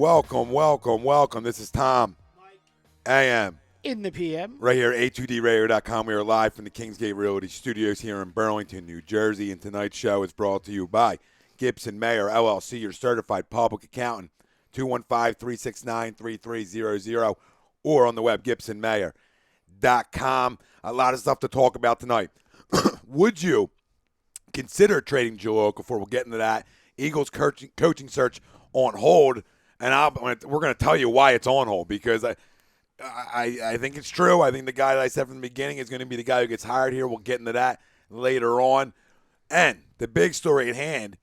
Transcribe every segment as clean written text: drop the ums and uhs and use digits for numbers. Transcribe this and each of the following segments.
Welcome. This is Tom, AM. In the PM. Right here, a2dradio.com. We are live from the Kingsgate Realty Studios here in Burlington, New Jersey. And tonight's show is brought to you by Gibson Mayer, LLC, your certified public accountant, 215-369-3300, or on the web, gibsonmayer.com. A lot of stuff to talk about tonight. Would you consider trading Jahlil Okafor? We'll get into that. Eagles coaching search on hold, and we're going to tell you why it's on hold, because I think it's true. I think the guy that I said from the beginning is going to be the guy who gets hired here. We'll get into that later on. And the big story at hand,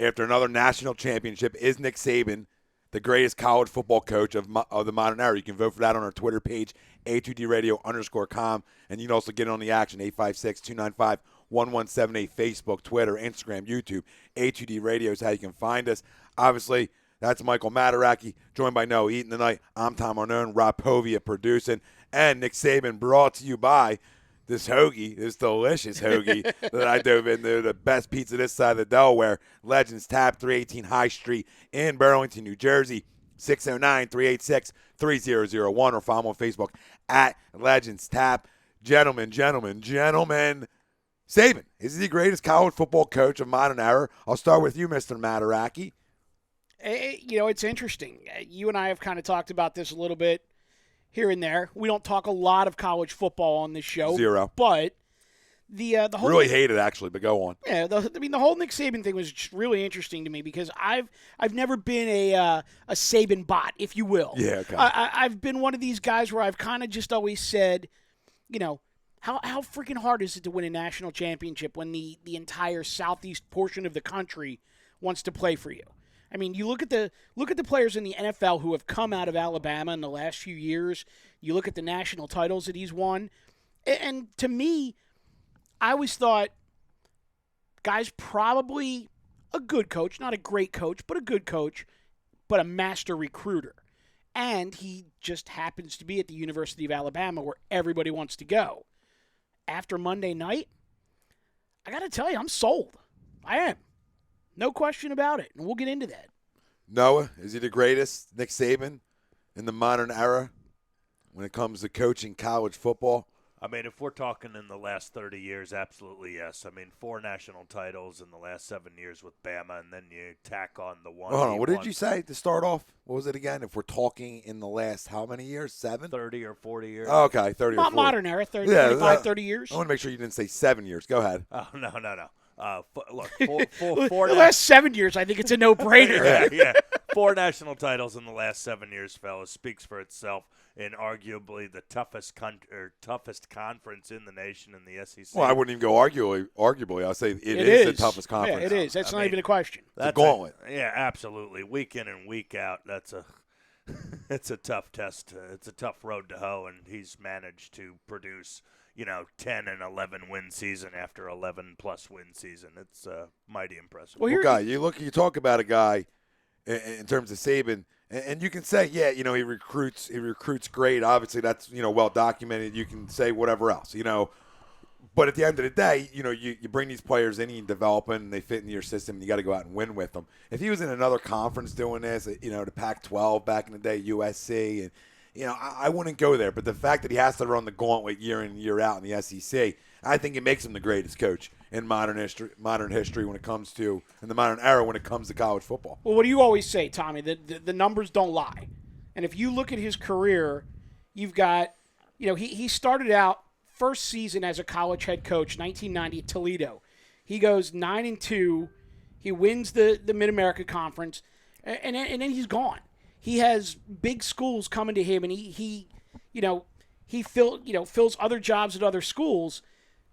after another national championship, is Nick Saban, the greatest college football coach of the modern era. You can vote for that on our Twitter page, A2DRadio_com, and you can also get in on the action, 856-295-1178, Facebook, Twitter, Instagram, YouTube. A2D Radio is how you can find us. Obviously, that's Michael Mataraki, joined by Noah Eaton tonight. I'm Tom Arnone, Rob Povia producing, and Nick Saban, brought to you by this hoagie, this delicious hoagie that I dove into, the best pizza this side of the Delaware. Legends Tap, 318 High Street in Burlington, New Jersey, 609-386-3001, or follow them on Facebook at Legends Tap. Gentlemen, Saban, is he the greatest college football coach of modern era? I'll start with you, Mr. Mataraki. It's interesting. You and I have kind of talked about this a little bit here and there. We don't talk a lot of college football on this show. Zero. But the whole really hate it, actually, but go on. Yeah, the whole Nick Saban thing was just really interesting to me, because I've never been a Saban bot, if you will. Yeah, okay. I've been one of these guys where I've kind of just always said, how freaking hard is it to win a national championship when the entire southeast portion of the country wants to play for you? I mean, you look at the players in the NFL who have come out of Alabama in the last few years. You look at the national titles that he's won. And to me, I always thought, guy's probably a good coach, not a great coach, but a good coach, but a master recruiter. And he just happens to be at the University of Alabama, where everybody wants to go. After Monday night, I got to tell you, I'm sold. I am. No question about it, and we'll get into that. Noah, is he the greatest, Nick Saban, in the modern era when it comes to coaching college football? I mean, if we're talking in the last 30 years, absolutely yes. I mean, 4 national titles in the last 7 years with Bama, and then you tack on the one. Hold on, what did you say to start off? What was it again? If we're talking in the last how many years? 7? 30 or 40 years. Oh, okay, 30 or 40. Modern era, 25, 30 years. I want to make sure you didn't say 7 years. Go ahead. Oh, no. Look, the last 7 years, I think it's a no-brainer. yeah. 4 national titles in the last 7 years, fellas, speaks for itself. In arguably the toughest conference in the nation, in the SEC. Well, I wouldn't even go arguably. I'll say it is the toughest conference. Yeah, it is. That's not even a question. It's a gauntlet. Yeah, absolutely. Week in and week out, it's a tough test. It's a tough road to hoe, and he's managed to produce 10 and 11 win season after 11-plus win season. It's mighty impressive. Well, you talk about a guy in terms of Saban, and you can say, yeah, he recruits great. Obviously, that's well documented. You can say whatever else, But at the end of the day, you bring these players in, you develop them, and they fit into your system, and you got to go out and win with them. If he was in another conference doing this, the Pac-12 back in the day, USC, and I wouldn't go there. But the fact that he has to run the gauntlet year in and year out in the SEC, I think it makes him the greatest coach in modern history when it comes to, in the modern era when it comes to college football. Well, what do you always say, Tommy? The numbers don't lie. And if you look at his career, you've got, he started out first season as a college head coach, 1990 at Toledo. He goes 9-2. He wins the Mid-America Conference, and then he's gone. He has big schools coming to him, and he fills other jobs at other schools.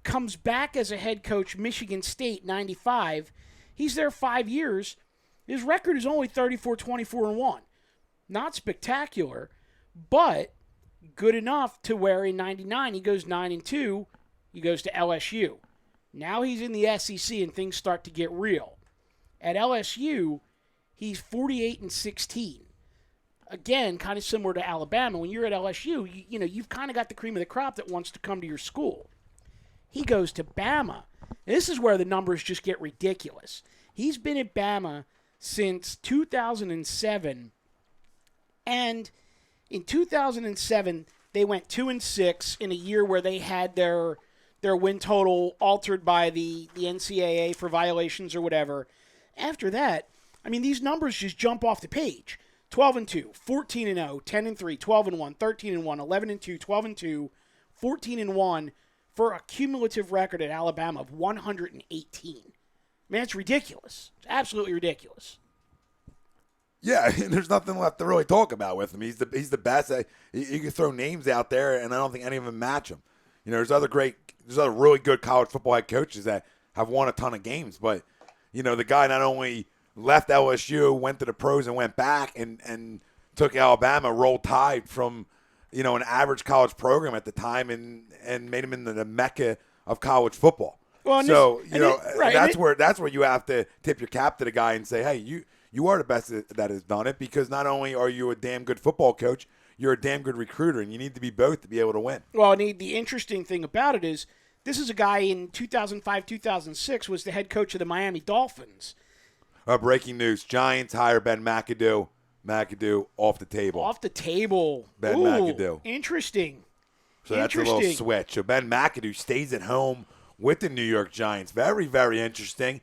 Comes back as a head coach, Michigan State, 95. He's there 5 years. His record is only 34-24-1. Not spectacular, but good enough to where in 99 he goes 9-2. He goes to LSU. Now he's in the SEC and things start to get real. At LSU, he's 48-16. Again, kind of similar to Alabama. When you're at LSU, you've kind of got the cream of the crop that wants to come to your school. He goes to Bama. And this is where the numbers just get ridiculous. He's been at Bama since 2007 And in 2007, they went 2-6 in a year where they had their win total altered by the NCAA for violations or whatever. After that, I mean, these numbers just jump off the page. 12-2, 14-0, 10-3, 12-1, 13-1, 11-2, 12-2, 14-1 for a cumulative record at Alabama of 118. Man, it's ridiculous. It's absolutely ridiculous. Yeah, there's nothing left to really talk about with him. He's the best. You can throw names out there, and I don't think any of them match him. You know, there's other really good college football head coaches that have won a ton of games, but you know, the guy not only left LSU, went to the pros, and went back and took Alabama, rolled tide from, you know, an average college program at the time, and made him into the mecca of college football. Well, so right, that's where you have to tip your cap to the guy and say, hey, you are the best that has done it, because not only are you a damn good football coach, you're a damn good recruiter, and you need to be both to be able to win. Well, and the interesting thing about it is this is a guy in 2005, 2006 was the head coach of the Miami Dolphins. Breaking news: Giants hire Ben McAdoo. McAdoo off the table. Off the table. Ben McAdoo. Interesting. So that's a little switch. So Ben McAdoo stays at home with the New York Giants. Very, very interesting.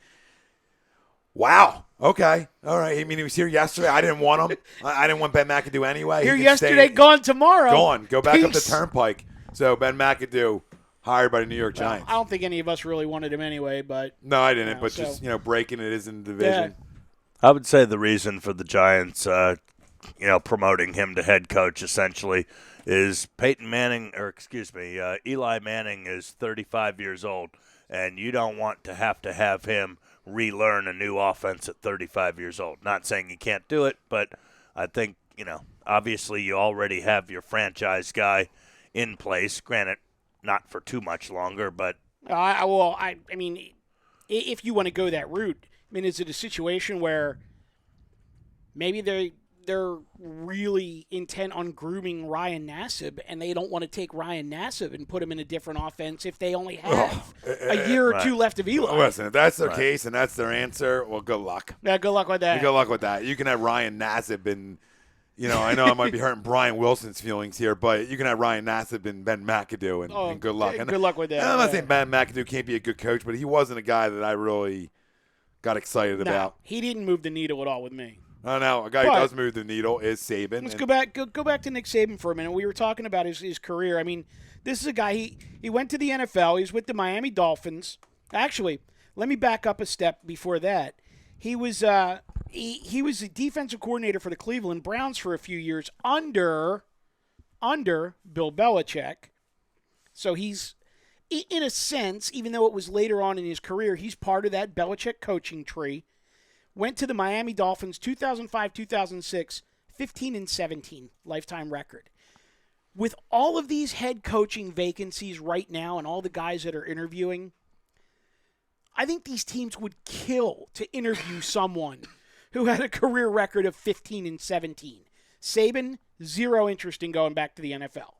Wow. Okay. All right. I mean, he was here yesterday. I didn't want him. I didn't want Ben McAdoo anyway. Here yesterday, gone tomorrow. Gone. Go back Peace. up the turnpike. So Ben McAdoo hired by the New York Giants. I don't think any of us really wanted him anyway, but no, I didn't. But so, just breaking it is in the division. I would say the reason for the Giants, promoting him to head coach essentially is Eli Manning is 35 years old, and you don't want to have him relearn a new offense at 35 years old. Not saying you can't do it, but I think, obviously you already have your franchise guy in place. Granted, not for too much longer, but I mean, if you want to go that route, I mean, is it a situation where maybe they're really intent on grooming Ryan Nassib, and they don't want to take Ryan Nassib and put him in a different offense if they only have a year or two left of Eli? Listen, if that's their case and that's their answer, well, good luck. Yeah, good luck with that. Good luck with that. You can have Ryan Nassib and, I know I might be hurting Brian Wilson's feelings here, but you can have Ryan Nassib and Ben McAdoo, and good luck. Good luck with that. And I'm not saying Ben McAdoo can't be a good coach, but he wasn't a guy that I really got excited about. He didn't move the needle at all with me. I know. A guy who does move the needle is Saban. Let's go back to Nick Saban for a minute. We were talking about his career. I mean, this is a guy, he went to the NFL. He's with the Miami Dolphins. Actually, let me back up a step before that. He was he was the defensive coordinator for the Cleveland Browns for a few years under Bill Belichick. So he's, in a sense, even though it was later on in his career, he's part of that Belichick coaching tree. Went to the Miami Dolphins 2005-2006, 15-17 lifetime record. With all of these head coaching vacancies right now and all the guys that are interviewing, I think these teams would kill to interview someone who had a career record of 15-17. Saban, zero interest in going back to the NFL.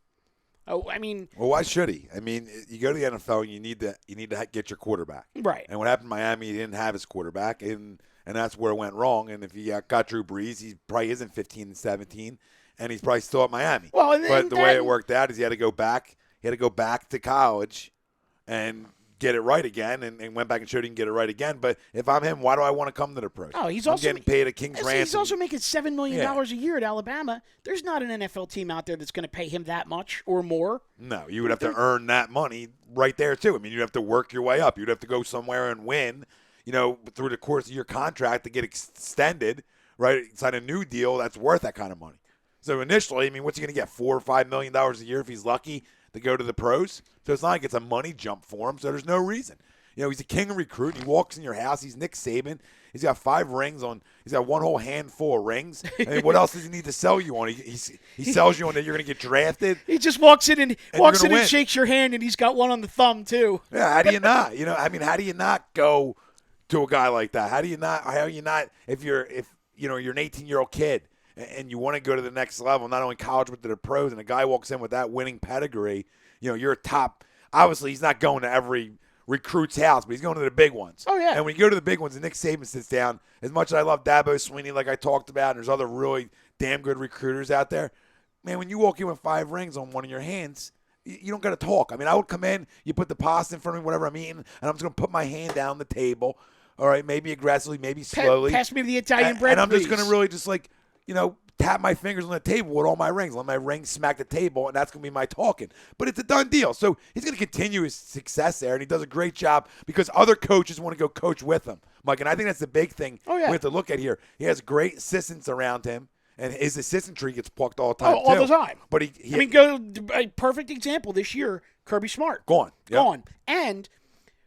Oh, I mean, well, why should he? I mean, you go to the NFL and you need to get your quarterback. Right. And what happened in Miami, he didn't have his quarterback, and that's where it went wrong. And if he got Drew Brees, he probably isn't 15-17, and he's probably still at Miami. Well, but the way it worked out is he had to go back. He had to go back to college and get it right again, and went back and showed he can get it right again. But if I'm him, why do I want to come to the pros? Oh, he's I'm also getting paid a king's ransom. He's also making $7 million a year at Alabama. There's not an NFL team out there that's going to pay him that much or more. No, you would have to earn that money right there too. I mean, you'd have to work your way up. You'd have to go somewhere and win, through the course of your contract to get extended, right? Sign a new deal that's worth that kind of money. So initially, I mean, what's he going to get? $4 or $5 million a year if he's lucky to go to the pros? So it's not like it's a money jump for him. So there's no reason. He's a king of recruiting. He walks in your house. He's Nick Saban. He's got 5 rings on. He's got one whole handful of rings. I mean, what else does he need to sell you on? He sells you on that you're going to get drafted. He just walks in and shakes your hand, and he's got one on the thumb too. Yeah, how do you not? How do you not go to a guy like that? How do you not? If you're an 18-year-old kid and you want to go to the next level, not only college but to the pros, and a guy walks in with that winning pedigree, you're a top. Obviously, he's not going to every recruit's house, but he's going to the big ones. Oh, yeah. And when you go to the big ones and Nick Saban sits down, as much as I love Dabo Swinney, like I talked about, and there's other really damn good recruiters out there. Man, when you walk in with 5 rings on one of your hands, you don't got to talk. I mean, I would come in, you put the pasta in front of me, whatever I'm eating, and I'm just going to put my hand down the table. All right, maybe aggressively, maybe slowly. Pass me the Italian bread, and I'm please. just going to really just like, tap my fingers on the table with all my rings. Let my rings smack the table, and that's going to be my talking. But it's a done deal. So he's going to continue his success there, and he does a great job because other coaches want to go coach with him, Mike. And I think that's the big thing we have to look at here. He has great assistants around him, and his assistant tree gets plucked all the time, all the time. But a perfect example this year, Kirby Smart. Gone. Yep. Gone. And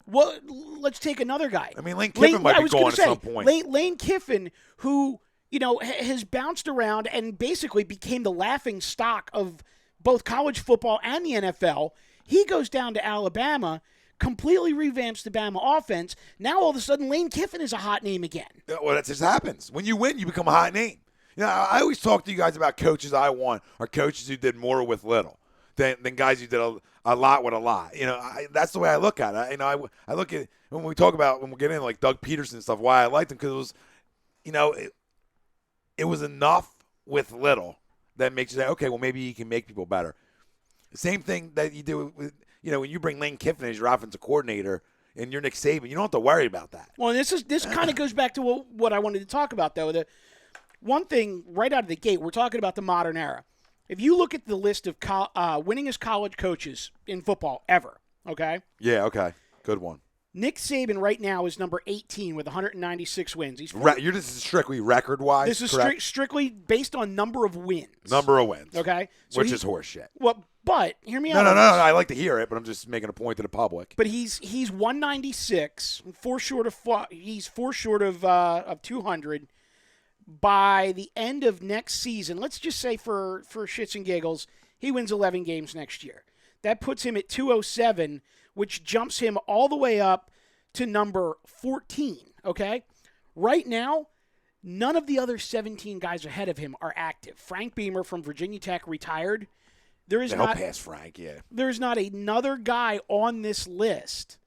let's take another guy. I mean, Lane Kiffin might be gone at some point. Lane Kiffin, who has bounced around and basically became the laughing stock of both college football and the NFL. He goes down to Alabama, completely revamps the Bama offense. Now all of a sudden, Lane Kiffin is a hot name again. Well, that just happens. When you win, you become a hot name. I always talk to you guys about coaches I want are coaches who did more with little than guys who did a lot with a lot. That's the way I look at it. I look at when we get in like Doug Peterson and stuff. Why I liked him because it was, it was enough with little that makes you say, okay, well maybe you can make people better. The same thing that you do with when you bring Lane Kiffin as your offensive coordinator and you're Nick Saban, you don't have to worry about that. Well, this kind of goes back to what I wanted to talk about though. The one thing right out of the gate, we're talking about the modern era. If you look at the list of winningest college coaches in football ever, okay? Yeah, okay. Good one. Nick Saban right now is number 18 with 196 wins. You're just strictly record-wise, this is strictly based on number of wins. Number of wins. Okay? So which is horseshit. Well, but hear me out. No. I like to hear it, but I'm just making a point to the public. But he's 196, he's four short of 200. By the end of next season, let's just say for shits and giggles, he wins 11 games next year. That puts him at 207, which jumps him all the way up to number 14, okay? Right now, none of the other 17 guys ahead of him are active. Frank Beamer from Virginia Tech retired. He'll pass Frank, yeah. There's not another guy on this list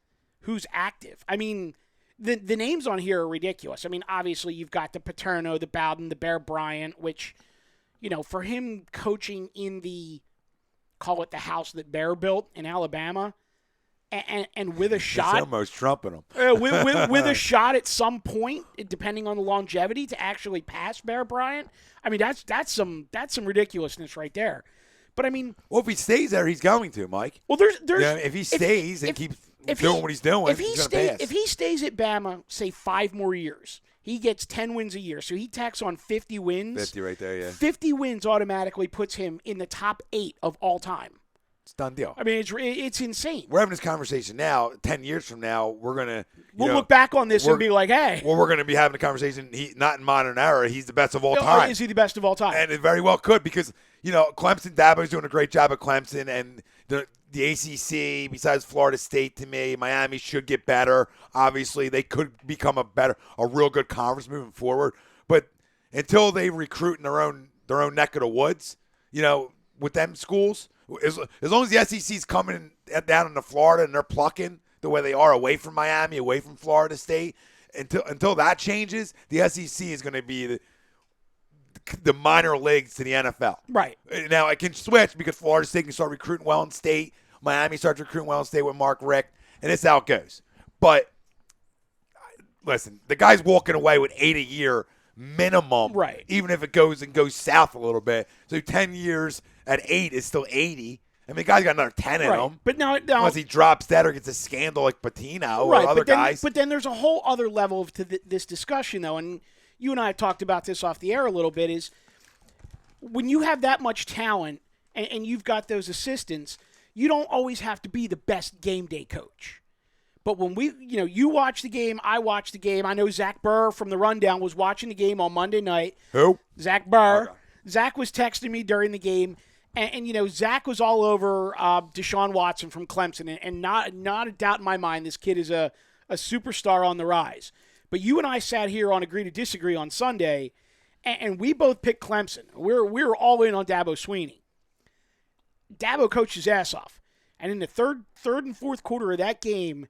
who's active. I mean, the names on here are ridiculous. I mean, obviously, you've got the Paterno, the Bowden, the Bear Bryant, which, for him coaching in call it the house that Bear built in Alabama, and with a shot. It's almost trumping him. with a shot at some point, depending on the longevity, to actually pass Bear Bryant. I mean, that's some ridiculousness right there. But I mean, well, if he stays there, he's going to, Mike. Well, there's if he stays and keeps doing what he's doing, he's going to pass. If he stays at Bama, say 5 more years, he gets 10 wins a year. So he tacks on 50 wins. 50 right there, yeah. 50 wins automatically puts him in the top 8 of all time. It's a done deal. I mean, it's insane. We're having this conversation now. 10 years from now, we're going to we'll look back on this and be like, hey. Well, we're going to be having a conveation. Not in modern era. He's the best of all time. Is he the best of all time? And it very well could because, Clemson, Dabo's doing a great job at Clemson. And the ACC, besides Florida State to me, Miami should get better. Obviously, they could become a real good conference moving forward. But until they recruit in their own neck of the woods, with them schools, as long as the SEC's coming down into Florida and they're plucking the way they are away from Miami, away from Florida State, until that changes, the SEC is going to be the minor leagues to the NFL. Right. Now, it can switch because Florida State can start recruiting well in state. Miami starts recruiting well in state with Mark Richt, and that's how it goes. But, listen, the guy's walking away with 8 a year minimum, right? Even if it goes south a little bit. So 10 years at 8 is still 80. I mean, the guy's got another 10 in him. But now unless he drops dead or gets a scandal like Patino or other guys. But then there's a whole other level to this discussion, though, and you and I have talked about this off the air a little bit, is when you have that much talent and you've got those assistants, you don't always have to be the best game day coach. But when you watch the game, I watch the game. I know Zach Burr from the Rundown was watching the game on Monday night. Who? Zach Burr. Okay. Zach was texting me during the game, and Zach was all over Deshaun Watson from Clemson, and not a doubt in my mind this kid is a superstar on the rise. But you and I sat here on Agree to Disagree on Sunday, and we both picked Clemson. We were all in on Dabo Swinney. Dabo coached his ass off. And in the third and fourth quarter of that game,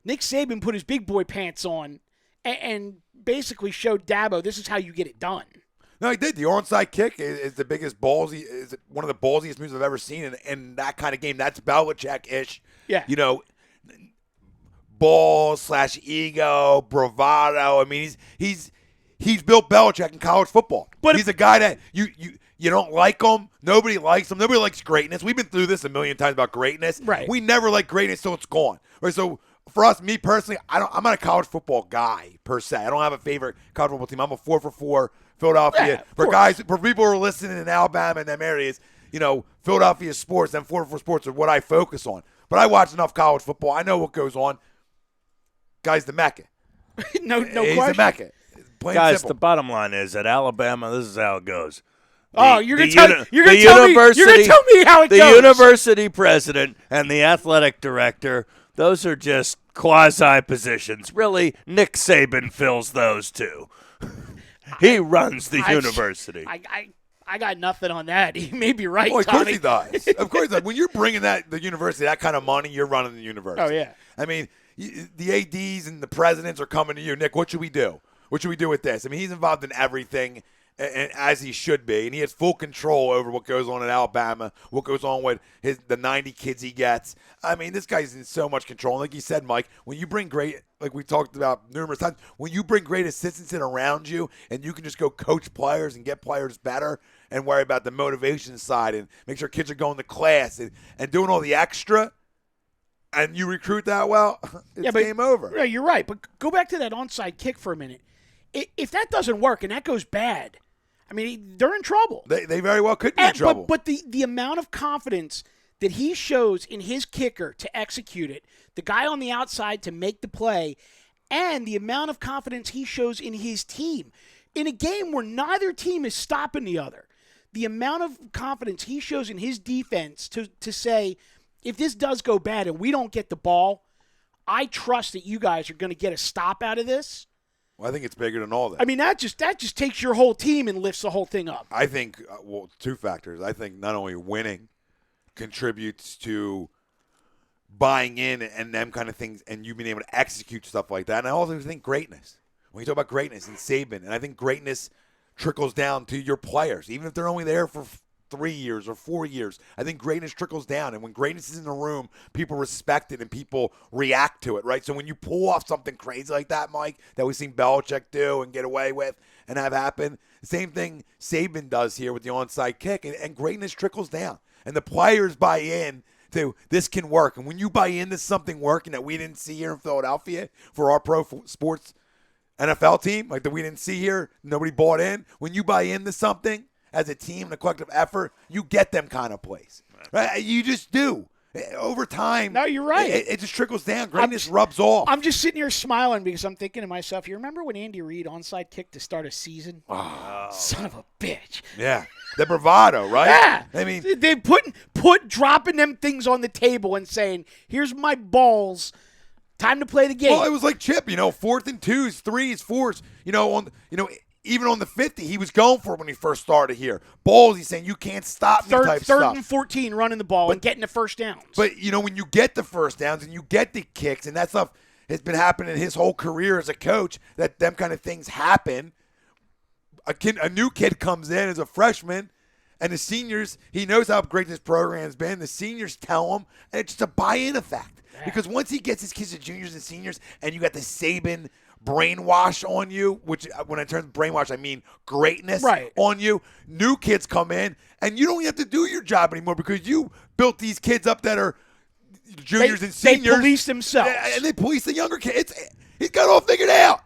Nick Saban put his big boy pants on and basically showed Dabo this is how you get it done. No, he did. The onside kick is the biggest ballsy, is one of the ballsiest moves I've ever seen in that kind of game. That's Belichick-ish. Yeah. You know, ball/ego, bravado. I mean, he's built Belichick in college football. But he's a guy that you don't like him. Nobody likes him. Nobody likes greatness. We've been through this a million times about greatness. Right. We never like greatness till it's gone. Right. So for us, me personally, I'm not a college football guy per se. I don't have a favorite college football team. I'm a 4-for-4 Philadelphia. Yeah, for guys, for people who are listening in Alabama and them areas, Philadelphia sports and 4-for-4 sports are what I focus on. But I watch enough college football. I know what goes on. Guy's the Mecca. no He's question. the Mecca. Plain Guys, simple. the bottom line is at Alabama, this is how it goes. You're gonna tell me how it the goes. The university president and the athletic director, those are just quasi positions. Really, Nick Saban fills those too. He runs the university. I got nothing on that. He may be right. Well, of course Tommy. he does. Of course he does. When you're bringing the university that kind of money, you're running the university. Oh, yeah. I mean, the ADs and the presidents are coming to you. Nick, what should we do? What should we do with this? I mean, he's involved in everything, and as he should be, and he has full control over what goes on in Alabama, what goes on with the 90 kids he gets. I mean, this guy's in so much control. And like you said, Mike, when you bring great, like we talked about numerous times, when you bring great assistants in around you, and you can just go coach players and get players better, and worry about the motivation side, and make sure kids are going to class and doing all the extra, and you recruit that well, it's game over. Yeah, you're right. But go back to that onside kick for a minute. If that doesn't work and that goes bad, I mean, they're in trouble. They very well could be in trouble. But the amount of confidence that he shows in his kicker to execute it, the guy on the outside to make the play, and the amount of confidence he shows in his team in a game where neither team is stopping the other, the amount of confidence he shows in his defense to say, if this does go bad and we don't get the ball, I trust that you guys are going to get a stop out of this. Well, I think it's bigger than all that. I mean, that just takes your whole team and lifts the whole thing up. I think, two factors. I think not only winning contributes to buying in and them kind of things, and you being able to execute stuff like that. And I also think greatness. When you talk about greatness and Saban, and I think greatness trickles down to your players, even if they're only there for 3 years or 4 years. I think greatness trickles down, and when greatness is in the room, people respect it and people react to it, right? So when you pull off something crazy like that, Mike, that we've seen Belichick do and get away with and have happen, the same thing Saban does here with the onside kick, and greatness trickles down, and the players buy in to this can work. And when you buy into something working that we didn't see here in Philadelphia for our pro sports NFL team, like that we didn't see here, nobody bought in. When you buy into something as a team and a collective effort, you get them kind of plays. Right? You just do. Over time, No, you're right. It just trickles down. Greatness rubs off. I'm just sitting here smiling because I'm thinking to myself, you remember when Andy Reid onside kicked to start a season? Oh. Son of a bitch. Yeah. The bravado, right? Yeah. I mean, they dropping them things on the table and saying, here's my balls. Time to play the game. well, it was like Chip, 4th and 2s, 3s, 4s, even on the 50, he was going for it when he first started here. Balls, he's saying, you can't stop me type Third stuff. and 14 running the ball and getting the first downs. But, when you get the first downs and you get the kicks, and that stuff has been happening his whole career as a coach, that them kind of things happen. A new kid comes in as a freshman, and the seniors, he knows how great this program's been. The seniors tell him, and it's just a buy-in effect. Yeah. Because once he gets his kids to juniors and seniors, and you got the Saban brainwash on you, which when I term brainwash, I mean greatness on you. New kids come in, and you don't have to do your job anymore because you built these kids up that are juniors and seniors. They police themselves. And they police the younger kids. He's got it all figured out.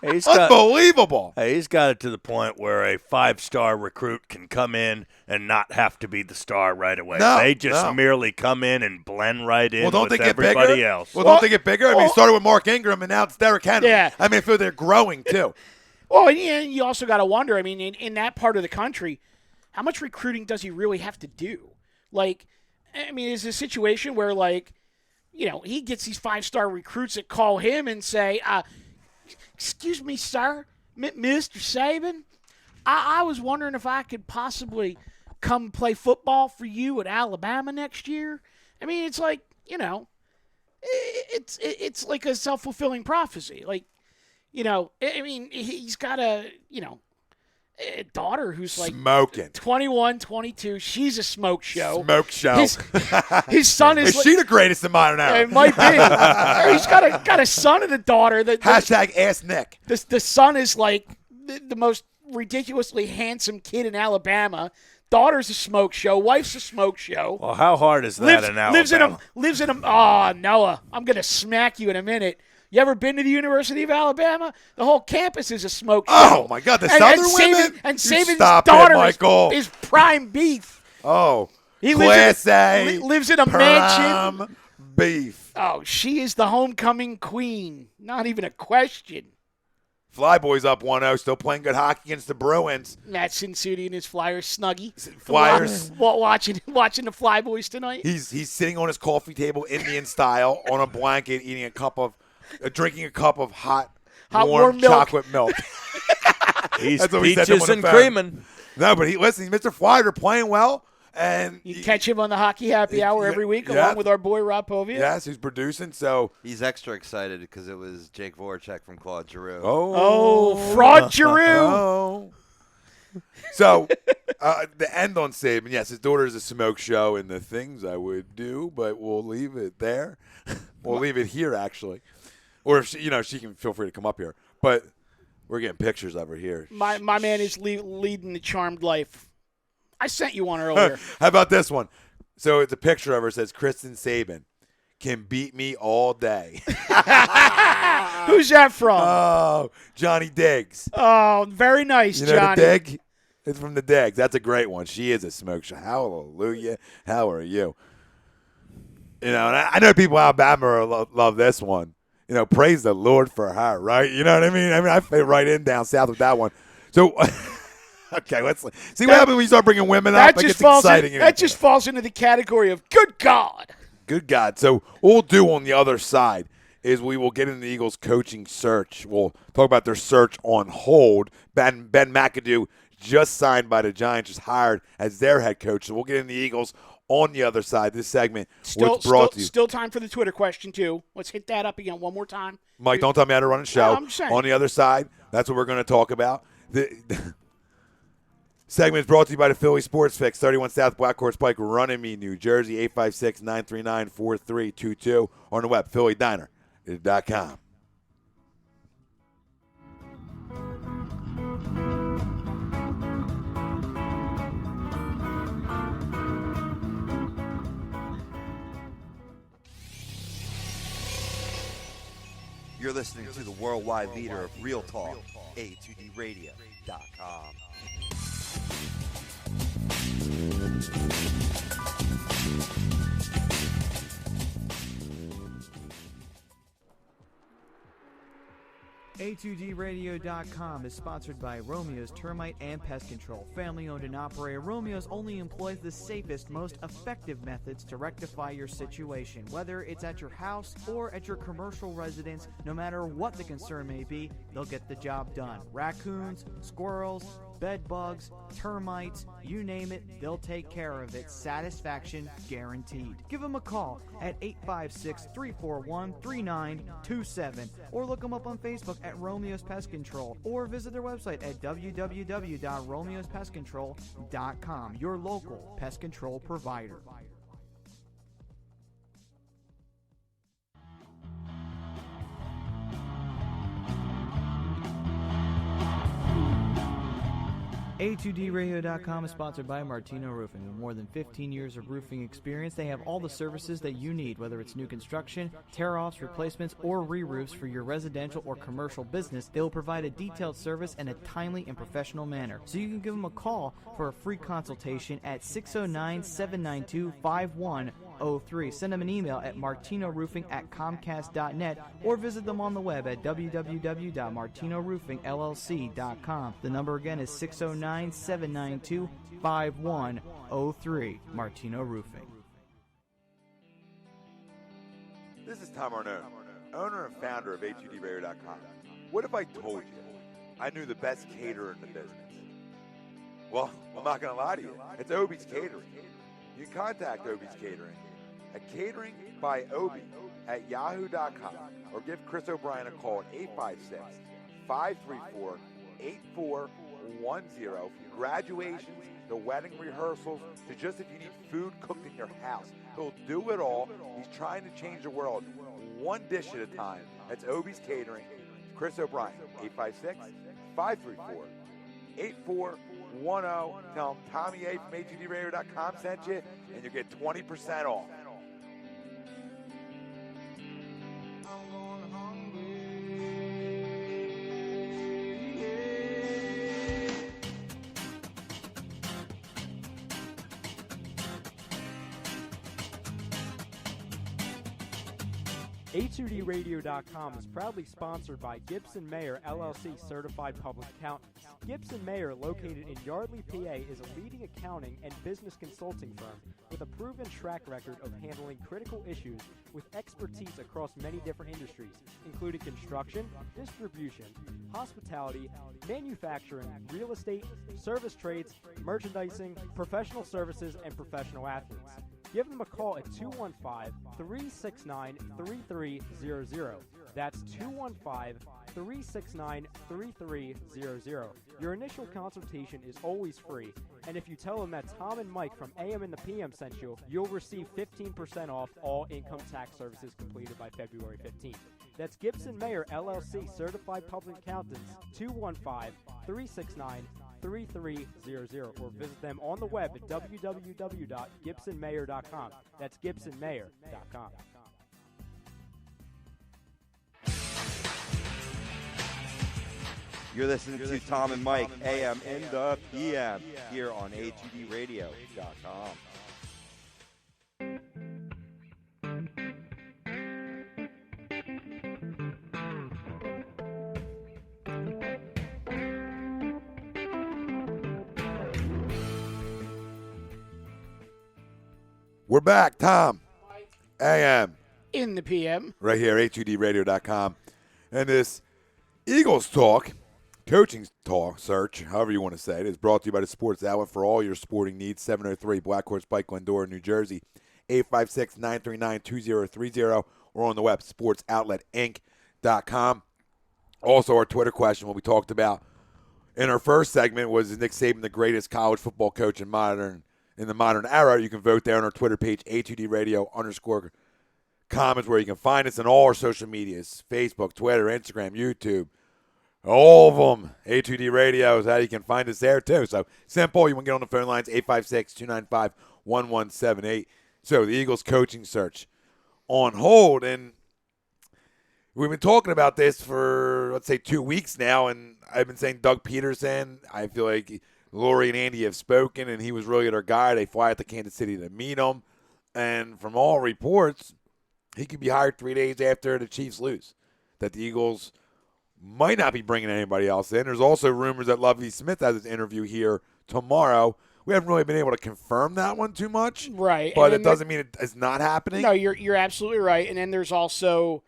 Unbelievable. He's got it to the point where a 5-star recruit can come in and not have to be the star right away. They just merely come in and blend right in with everybody else. Well, don't they get bigger? I mean, it started with Mark Ingram, and now it's Derrick Henry. Yeah. I mean, I feel they're growing, too. Well, yeah, you also got to wonder, I mean, in that part of the country, how much recruiting does he really have to do? Like, I mean, is a situation where, like, he gets these 5-star recruits that call him and say, excuse me, sir, Mr. Saban, I was wondering if I could possibly come play football for you at Alabama next year. I mean, it's like, it's like a self-fulfilling prophecy. Like, I mean, he's got a daughter who's like Smoking. 21, 22. She's a smoke show. Smoke show. His son is. Is she the greatest in modern era? It might be. He's got a son and a daughter. Hashtag Ask Nick. The son is like the most ridiculously handsome kid in Alabama. Daughter's a smoke show. Wife's a smoke show. Well, how hard is that in Alabama? Lives in a. Oh, Noah, I'm gonna smack you in a minute. You ever been to the University of Alabama? The whole campus is a smoke show. Oh my God, the Southern women. And You Saban's stop daughter it, Michael. is prime beef. Oh, He Class A. lives in a mansion. Prime beef. Oh, she is the homecoming queen. Not even a question. Flyboys up 1-0, still playing good hockey against the Bruins. Matt Cincinnati and his Flyers snuggie. Flyers. Watching the Flyboys tonight. He's sitting on his coffee table, Indian style, on a blanket, drinking a cup of hot warm milk. chocolate milk. He's That's what we said to him peaches on and the phone. creaming. No, but he's Mr. Flyer playing well, and You catch him on the Hockey Happy Hour every week, yeah. along with our boy Rob Povia. yes, he's producing. So He's extra excited because it was Jake Voracek from Claude Giroux. Oh, fraud Giroux. Oh. So, the end on Saban, yes, his daughter is a smoke show and the things I would do, but we'll leave it there. We'll leave it here, actually. Or if she can feel free to come up here. But we're getting pictures of her here. My man is leading the charmed life. I sent you one earlier. How about this one? So it's a picture of her. It says, Kristen Saban can beat me all day. Who's that from? Oh, Johnny Diggs. Oh, very nice, You know Johnny. the Dig? It's from the Digs. That's a great one. She is a smoke show. Hallelujah. How are you? And I know people out in Alabama love this one. Praise the Lord for her, right? You know what I mean? I fit right in down south with that one. So, okay, let's see what happens when you start bringing women up. It gets exciting. That just falls into the category of good God. Good God. So what we'll do on the other side is we will get into the Eagles' coaching search. We'll talk about their search on hold. Ben McAdoo just signed by the Giants, just hired as their head coach. So we'll get into the Eagles on the other side. This segment was brought to you. Still time for the Twitter question, too. Let's hit that up again one more time. Mike, don't tell me how to run a show. No, I'm just saying. On the other side, that's what we're going to talk about. The segment is brought to you by the Philly Sports Fix, 31 South Black Horse Pike, Runnymede, New Jersey, 856-939-4322. On the web, phillydiner.com. You're listening to the worldwide leader of Real Talk, A2DRadio.com. A2DRadio.com is sponsored by Romeo's Termite and Pest Control. Family owned and operated, Romeo's only employs the safest, most effective methods to rectify your situation. Whether it's at your house or at your commercial residence, no matter what the concern may be, they'll get the job done. Raccoons, squirrels, bed bugs, termites, you name it, they'll take care of it. Satisfaction guaranteed. Give them a call at 856-341-3927 or look them up on Facebook at Romeo's Pest Control or visit their website at www.romeospestcontrol.com, your local pest control provider. A2DRadio.com is sponsored by Martino Roofing. With more than 15 years of roofing experience, they have all the services that you need, whether it's new construction, tear-offs, replacements, or re-roofs for your residential or commercial business. They will provide a detailed service in a timely and professional manner. So you can give them a call for a free consultation at 609-792-5103. Send them an email at martinoroofing@comcast.net or visit them on the web at www.martinoroofingllc.com. The number again is 609-792-5103. Martino Roofing. This is Tom Arnone, owner and founder of A2DRadio.com. What if I told you I knew the best caterer in the business? Well, I'm not going to lie to you. It's Obie's Catering. You can contact Obie's Catering at cateringbyobie@yahoo.com or give Chris O'Brien a call at 534-8410. Graduations, the wedding rehearsals, to just if you need food cooked in your house. He'll do it all. He's trying to change the world one dish at a time. That's Obie's Catering. Chris O'Brien, 856-534-8410. Tell him Tommy A from HUDRadio.com sent you, and you'll get 20% off. HUDRadio.com is proudly sponsored by Gibson Mayer LLC Certified Public Accountants. Gibson Mayer, located in Yardley, PA, is a leading accounting and business consulting firm with a proven track record of handling critical issues with expertise across many different industries, including construction, distribution, hospitality, manufacturing, real estate, service trades, merchandising, professional services, and professional athletes. Give them a call at 215-369-3300. That's 215-369-3300. Your initial consultation is always free, and if you tell them that Tom and Mike from AM and the PM sent you, you'll receive 15% off all income tax services completed by February 15th. That's Gibson Mayer LLC Certified Public Accountants, 215-369-3300, or visit them on the web at www.gibsonmayer.com. That's gibsonmayer.com. You're listening to Tom and Mike, AM in the PM, here on HUDRadio.com. We're back, Tom. AM. In the PM. Right here, HUDRadio.com. And this Eagles talk, coaching talk, search, however you want to say it, is brought to you by the Sports Outlet for all your sporting needs. 703 Black Horse Pike, Glendora, New Jersey. 856-939-2030, or on the web, sportsoutletinc.com. Also, our Twitter question, what we talked about in our first segment, was Nick Saban the greatest college football coach in the modern era? You can vote there on our Twitter page, HUDRadio_comments, where you can find us on all our social medias, Facebook, Twitter, Instagram, YouTube, all of them. HUD Radio is how you can find us there, too. So, simple. You want to get on the phone lines, 856-295-1178. So, the Eagles coaching search on hold. And we've been talking about this for, let's say, 2 weeks now. And I've been saying Doug Peterson. I feel like Lori and Andy have spoken, and he was really their guy. They fly out to Kansas City to meet him. And from all reports, he could be hired 3 days after the Chiefs lose, that the Eagles might not be bringing anybody else in. There's also rumors that Lovie Smith has his interview here tomorrow. We haven't really been able to confirm that one too much. Right. But it doesn't mean it's not happening. No, you're absolutely right. And then there's also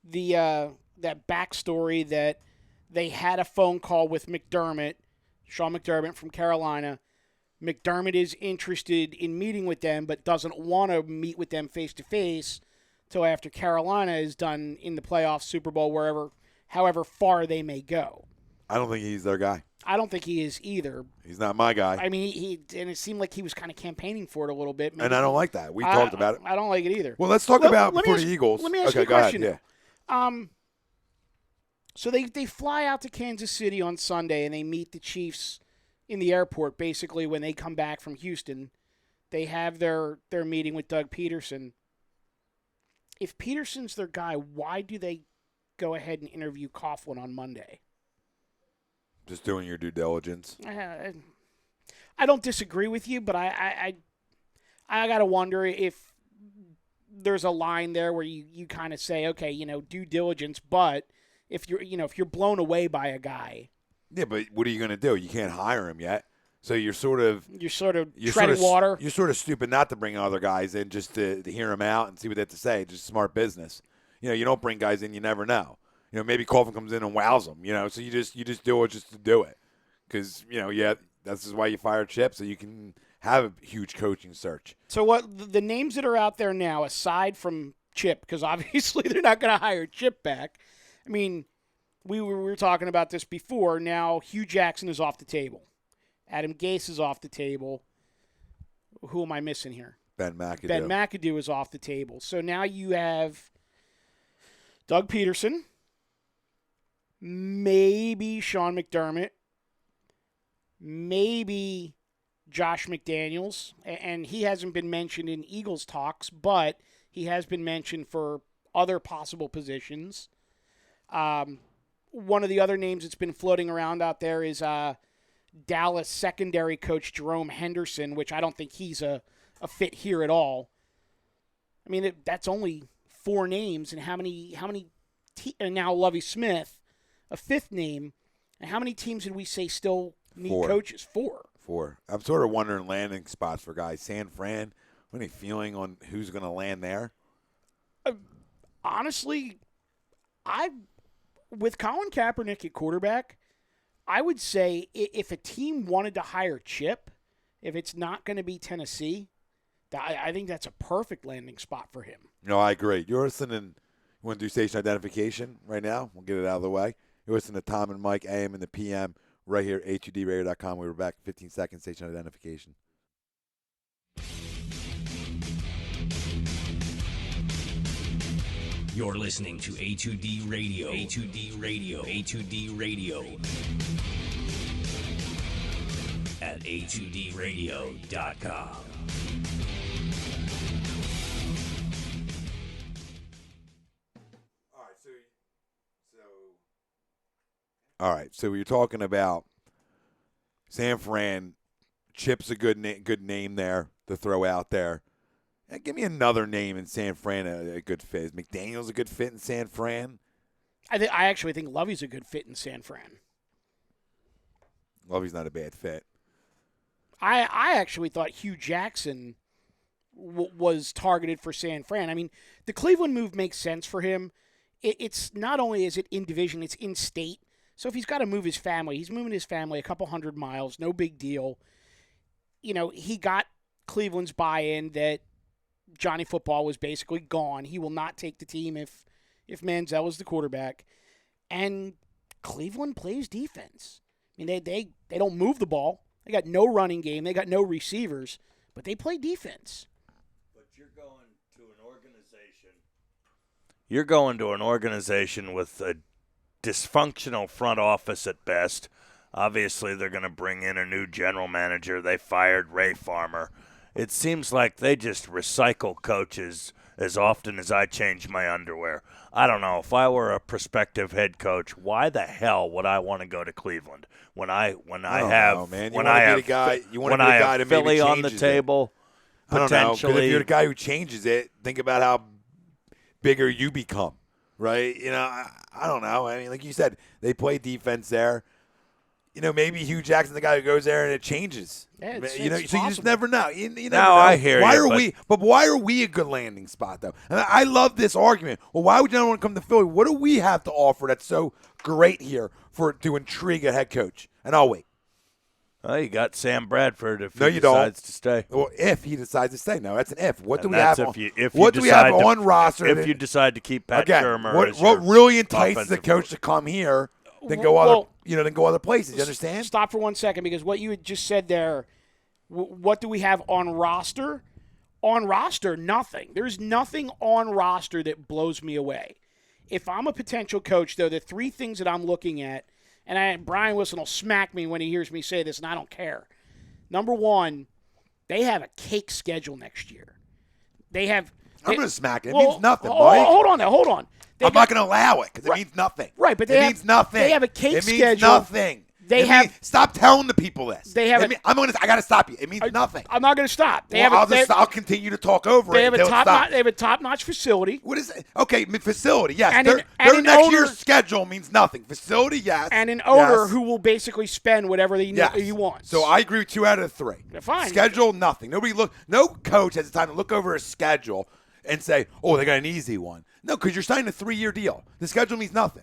the that backstory that they had a phone call with McDermott, Sean McDermott from Carolina. McDermott is interested in meeting with them, but doesn't want to meet with them face-to-face till after Carolina is done in the playoffs, Super Bowl, however far they may go. I don't think he's their guy. I don't think he is either. He's not my guy. I mean, and it seemed like he was kind of campaigning for it a little bit. Maybe. And I don't like that. We talked about it. I don't like it either. Well, let's talk about the Eagles. Let me ask you a go question. ahead. Yeah. So they fly out to Kansas City on Sunday, and they meet the Chiefs in the airport, basically, when they come back from Houston. They have their meeting with Doug Peterson. If Peterson's their guy, why do they go ahead and interview Coughlin on Monday? Just doing your due diligence. I don't disagree with you, but I got to wonder if there's a line there where you kind of say, okay, due diligence, but if you're blown away by a guy. Yeah, but what are you going to do? You can't hire him yet. So you're sort of treading water. You're sort of stupid not to bring other guys in just to hear them out and see what they have to say. Just smart business. You don't bring guys in, you never know. Maybe Coughlin comes in and wows them. So you just do it just to do it. Because this is why you fire Chip, so you can have a huge coaching search. So what the names that are out there now, aside from Chip, because obviously they're not going to hire Chip back. I mean, we were talking about this before. Now Hugh Jackson is off the table. Adam Gase is off the table. Who am I missing here? Ben McAdoo. Ben McAdoo is off the table. So now you have Doug Peterson, maybe Sean McDermott, maybe Josh McDaniels, and he hasn't been mentioned in Eagles talks, but he has been mentioned for other possible positions. One of the other names that's been floating around out there is Dallas secondary coach Jerome Henderson, which I don't think he's a fit here at all. I mean, that's only 4 names, and how many and now Lovie Smith, a 5th name, and how many teams did we say still need 4. coaches? 4. 4. I'm sort of wondering landing spots for guys. San Fran, any feeling on who's going to land there? Honestly, with Colin Kaepernick at quarterback, I would say if a team wanted to hire Chip, if it's not going to be Tennessee, I think that's a perfect landing spot for him. No, I agree. You're listening. You want to do station identification right now? We'll get it out of the way. You're listening to Tom and Mike, AM and the PM, right here at HUDRadio.com. We were back 15 seconds, station identification. You're listening to A2D Radio. A2D Radio. A2D Radio. At A2DRadio.com. All right, so you're talking about San Fran. Chip's a good name there to throw out there. And give me another name in San Fran, a good fit. Is McDaniel's a good fit in San Fran? I actually think Lovey's a good fit in San Fran. Lovey's not a bad fit. I actually thought Hugh Jackson was targeted for San Fran. I mean, the Cleveland move makes sense for him. It's not only is it in division, it's in state. So if he's got to move his family, he's moving his family a couple 100 miles, no big deal. You know, he got Cleveland's buy-in that Johnny Football was basically gone. He will not take the team if Manziel is the quarterback. And Cleveland plays defense. I mean, they don't move the ball. They got no running game. They got no receivers, but they play defense. But you're going to an organization with a dysfunctional front office at best. Obviously, they're going to bring in a new general manager. They fired Ray Farmer. It seems like they just recycle coaches as often as I change my underwear. I don't know. If I were a prospective head coach, why the hell would I want to go to Cleveland when I have Philly on the table? I don't know, 'cause Potentially, if you're the guy who changes it, think about how bigger you become, right? You know, I don't know. I mean, like you said, they play defense there. You know, maybe Hugh Jackson's the guy who goes there and it changes. Yeah, so it's you just possible. never know. You never No, know. I hear why you, are but- we? But why are we a good landing spot though? And I love this argument. Well, why would you not want to come to Philly? What do we have to offer that's so great here to intrigue a head coach? And I'll wait. Well, you got Sam Bradford if No, he you don't. decides to stay. Well, if he decides to stay, no, that's an if. What do And we have? that's What do we have on roster? If you decide to keep Pat Again, Shurmur as what your really entices the offensive coach to come here than go other places? You understand? Stop for 1 second, because what you had just said there, what do we have on roster? On roster, nothing. There's nothing on roster that blows me away. If I'm a potential coach, though, the 3 things that I'm looking at, and Brian Wilson will smack me when he hears me say this, and I don't care. Number 1, they have a cake schedule next year. I'm going to smack it. It means nothing, Mike. Hold on. I'm not going to allow it because it means nothing. Right, but it means nothing. They have a cake schedule. schedule. It means nothing. Stop telling the people this. They have. I got to stop you. It means nothing. I'm not going to stop. I'll continue to talk over they it. They have a top-notch facility. What is it? Okay, facility. Yes. And their next owner, year's schedule means nothing. Facility, yes. And an owner who will basically spend whatever he wants. So I agree with 2 out of the 3. Fine. Schedule, nothing. No coach has the time to look over a schedule and say, "Oh, they got an easy one." No, because you're signing a 3-year deal. The schedule means nothing.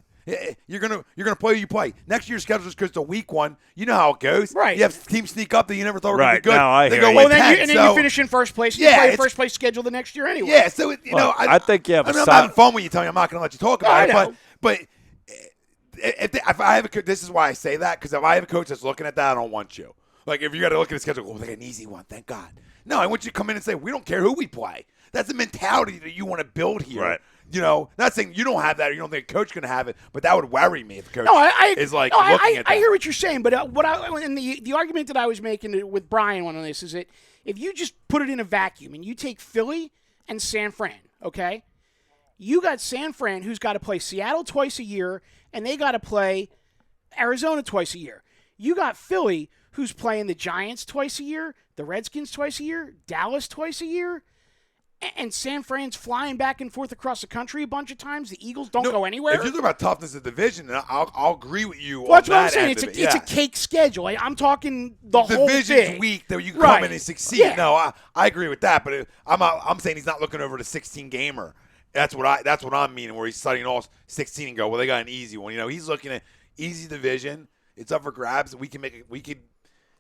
You're gonna play who you play. Next year's schedule is because it's a weak one. You know how it goes. Right. You have teams sneak up that you never thought were going to be good. No, I they hear go you. win Well, 10. and then you finish in first place. You play first place schedule the next year anyway. Yeah. So I think you have I'm having fun when you tell me I'm not going to let you talk about it. But if I have a coach, this is why I say that, because if I have a coach that's looking at that, I don't want you. Like, if you got to look at the schedule, oh, they got an easy one, thank God. No, I want you to come in and say, we don't care who we play. That's the mentality that you want to build here. Right. You know, not saying you don't have that or you don't think a coach can have it, but that would worry me if the coach is like no, looking at that. I hear what you're saying, but and the argument that I was making with Brian on this is that if you just put it in a vacuum and you take Philly and San Fran, okay, you got San Fran who's got to play Seattle twice a year and they got to play Arizona twice a year. You got Philly who's playing the Giants twice a year, the Redskins twice a year, Dallas twice a year. And San Fran's flying back and forth across the country a bunch of times. The Eagles don't go anywhere. If you're talking about toughness of division, I'll agree with you. Well, on that's what I'm that saying. end It's of it. a cake schedule. I'm talking the whole division's thing. weak that you come Right. in and succeed. Yeah. No, I agree with that. But I'm saying he's not looking over the 16 gamer. That's what I'm meaning. Where he's studying all 16 and go, well, they got an easy one. You know, he's looking at easy division. It's up for grabs. We could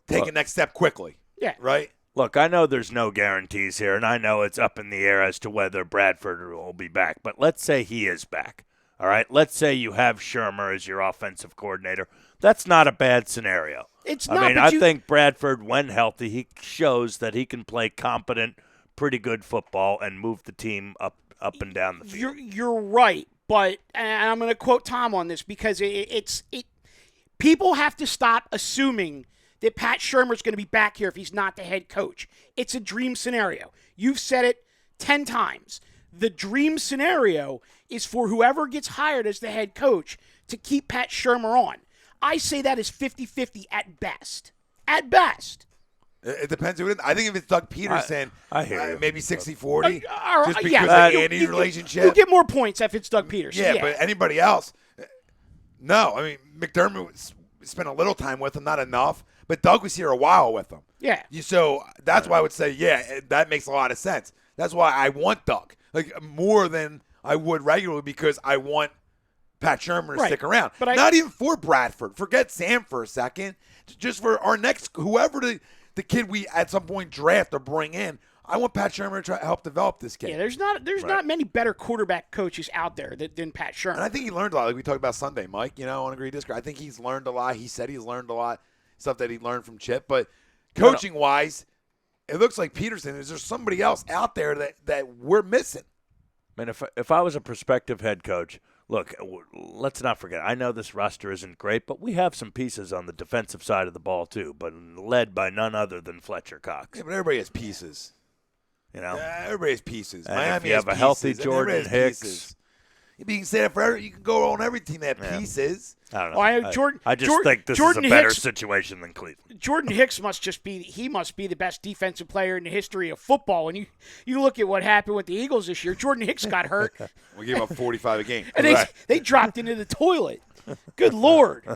take a next step quickly. Yeah. Right. Look, I know there's no guarantees here, and I know it's up in the air as to whether Bradford will be back. But let's say he is back, all right? Let's say you have Shermer as your offensive coordinator. That's not a bad scenario. It's I not. mean, but I you, think Bradford, when healthy, he shows that he can play competent, pretty good football and move the team up and down the field. You're right, but and I'm going to quote Tom on this because it's people have to stop assuming that Pat Shermer's going to be back here if he's not the head coach. It's a dream scenario. You've said it 10 times. The dream scenario is for whoever gets hired as the head coach to keep Pat Shermer on. I say that is 50-50 at best. At best. It depends who it is. I think if it's Doug Peterson, I hear you. maybe 60-40, just because yeah. of Andy's relationship. You'll get more points if it's Doug Peterson. Yeah, but anybody else, no. I mean, McDermott spent a little time with him, not enough. But Doug was here a while with him. Yeah. So that's why I would say, yeah, that makes a lot of sense. That's why I want Doug, like more than I would regularly, because I want Pat Shermer to stick around. But not even for Bradford. Forget Sam for a second. Just for our next, whoever the kid we at some point draft or bring in, I want Pat Shermer to try to help develop this kid. Yeah, there's not many better quarterback coaches out there than Pat Shermer. And I think he learned a lot. Like we talked about Sunday, Mike. You know, on Agree Disagree. I think he's learned a lot. He said he's learned a lot. Stuff that he learned from Chip. But coaching-wise, it looks like Peterson. Is there somebody else out there that we're missing? I mean, if I was a prospective head coach, look, let's not forget, I know this roster isn't great, but we have some pieces on the defensive side of the ball too, but led by none other than Fletcher Cox. Yeah, but everybody has pieces. You know? Everybody has pieces. And Miami if you has have a healthy pieces, and Jordan everybody has Hicks. pieces. You can say that for you can go on every team that have pieces. I don't know. I just think this Jordan is a better Hicks, situation than Cleveland. Jordan Hicks must be the best defensive player in the history of football. And you look at what happened with the Eagles this year. Jordan Hicks got hurt. We gave up 45 a game. And they dropped into the toilet. Good Lord.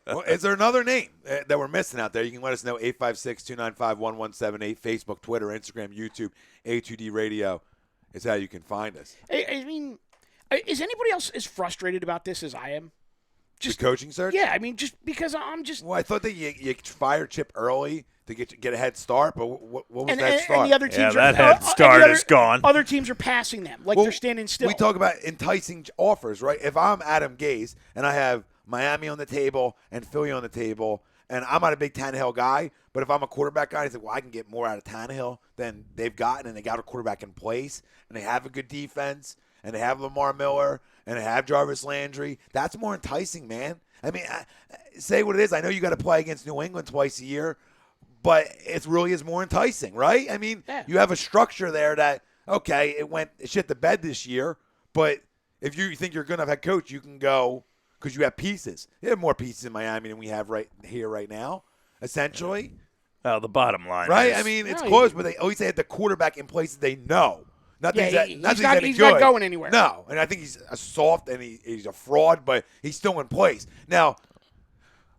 Well, is there another name that we're missing out there? You can let us know, 856-295-1178, Facebook, Twitter, Instagram, YouTube, A2D Radio is how you can find us. I mean, is anybody else as frustrated about this as I am? Just the coaching search? Yeah, I mean, just because I'm just. Well, I thought that you fired Chip early to get a head start, but what was that start? And the other teams that head start is gone. Other teams are passing them, they're standing still. We talk about enticing offers, right? If I'm Adam Gase and I have Miami on the table and Philly on the table, and I'm not a big Tannehill guy, but if I'm a quarterback guy, it's like, well, I can get more out of Tannehill than they've gotten, and they got a quarterback in place, and they have a good defense, and they have Lamar Miller, and they have Jarvis Landry. That's more enticing, man. I mean, say what it is. I know you got to play against New England twice a year, but it really is more enticing, right? I mean, you have a structure there that, okay, it shit the bed this year, but if you think you're going to have a head coach, you can go because you have pieces. You have more pieces in Miami than we have right here right now, essentially. Well, the bottom line right? is, I mean, it's close, but they always had the quarterback in places they know. He's not going anywhere. No, and I think he's a soft and he's a fraud, but he's still in place. Now,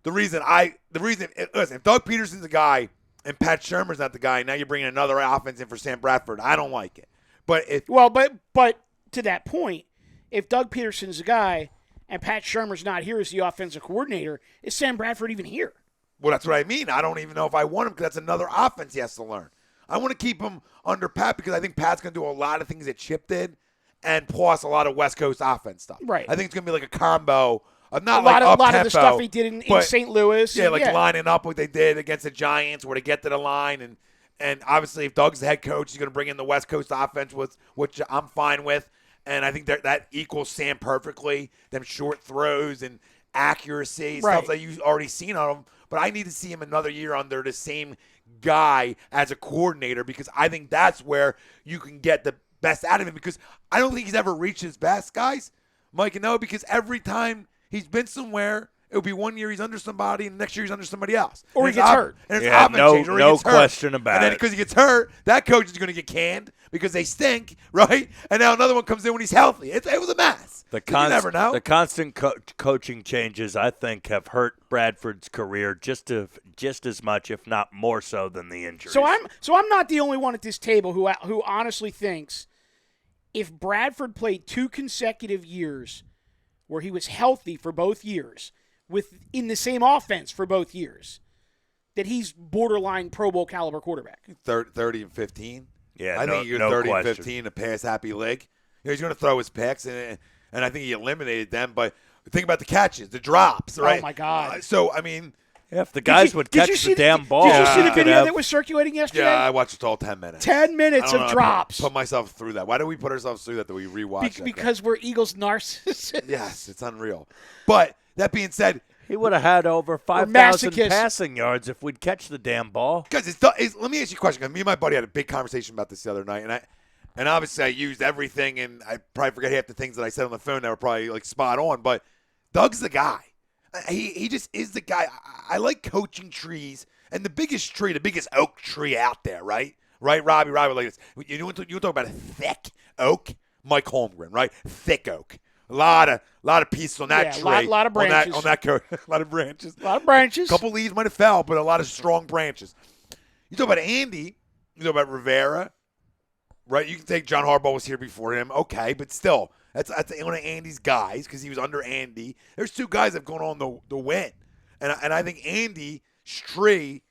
listen, if Doug Peterson's the guy and Pat Shermer's not the guy, now you're bringing another offense in for Sam Bradford. I don't like it. But to that point, if Doug Peterson's the guy and Pat Shermer's not here as the offensive coordinator, is Sam Bradford even here? Well, that's what I mean. I don't even know if I want him because that's another offense he has to learn. I want to keep him under Pat because I think Pat's going to do a lot of things that Chip did and plus a lot of West Coast offense stuff. Right. I think it's going to be like a combo Not a like lot up of the stuff he did in but, St. Louis. Yeah, and, like lining up what they did against the Giants, where they get to the line, and obviously if Doug's the head coach, he's going to bring in the West Coast offense, which I'm fine with, and I think that equals Sam perfectly. Them short throws and accuracy, stuff that you've already seen on him. But I need to see him another year under the same guy as a coordinator, because I think that's where you can get the best out of him, because I don't think he's ever reached his best, guys. Mike and Noah, because every time he's been somewhere, it'll be 1 year he's under somebody, and next year he's under somebody else. Or he gets hurt. And it's Yeah, offense change, or he no gets hurt. question about and then it. because he gets hurt, that coach is going to get canned because they stink, right? And now another one comes in when he's healthy. It was a mess. You never know. The constant coaching changes, I think, have hurt Bradford's career just as much, if not more so, than the injuries. So I'm not the only one at this table who honestly thinks if Bradford played 2 consecutive years where he was healthy for both years, in the same offense for both years, that he's borderline Pro Bowl caliber quarterback. 30 and 15. Yeah, I think you're no 30 question. and 15, a pass-happy league. He's going to throw his picks, and I think he eliminated them. But think about the catches, the drops, right? Oh, my God. So, I mean, if the guys would catch the damn ball. Did you see the could video have- that was circulating yesterday? yeah, I watched it all 10 minutes. 10 minutes I don't of know, drops. I put myself through that. Why do we put ourselves through that we rewatch that? Because we're Eagles narcissists. Yes, it's unreal. But that being said, He would have had over 5,000 masochists. passing yards if we'd catch the damn ball. guys, let me ask you a question. 'Cause me and my buddy had a big conversation about this the other night, and obviously I used everything, and I probably forget half the things that I said on the phone that were probably like spot on. But Doug's the guy. He just is the guy. I like coaching trees, and the biggest oak tree out there, right? Right, Robbie, like this. You talk about a thick oak, Mike Holmgren, right? Thick oak. A lot of pieces on that Yeah, tree. lot of branches. On that a lot of branches. A lot of branches. A couple leaves might have fell, but a lot of strong branches. You talk about Andy. You talk about Rivera, right? You can take John Harbaugh was here before him. Okay, but still, that's one of Andy's guys because he was under Andy. There's 2 guys that have gone on the win. And I think Andy Stree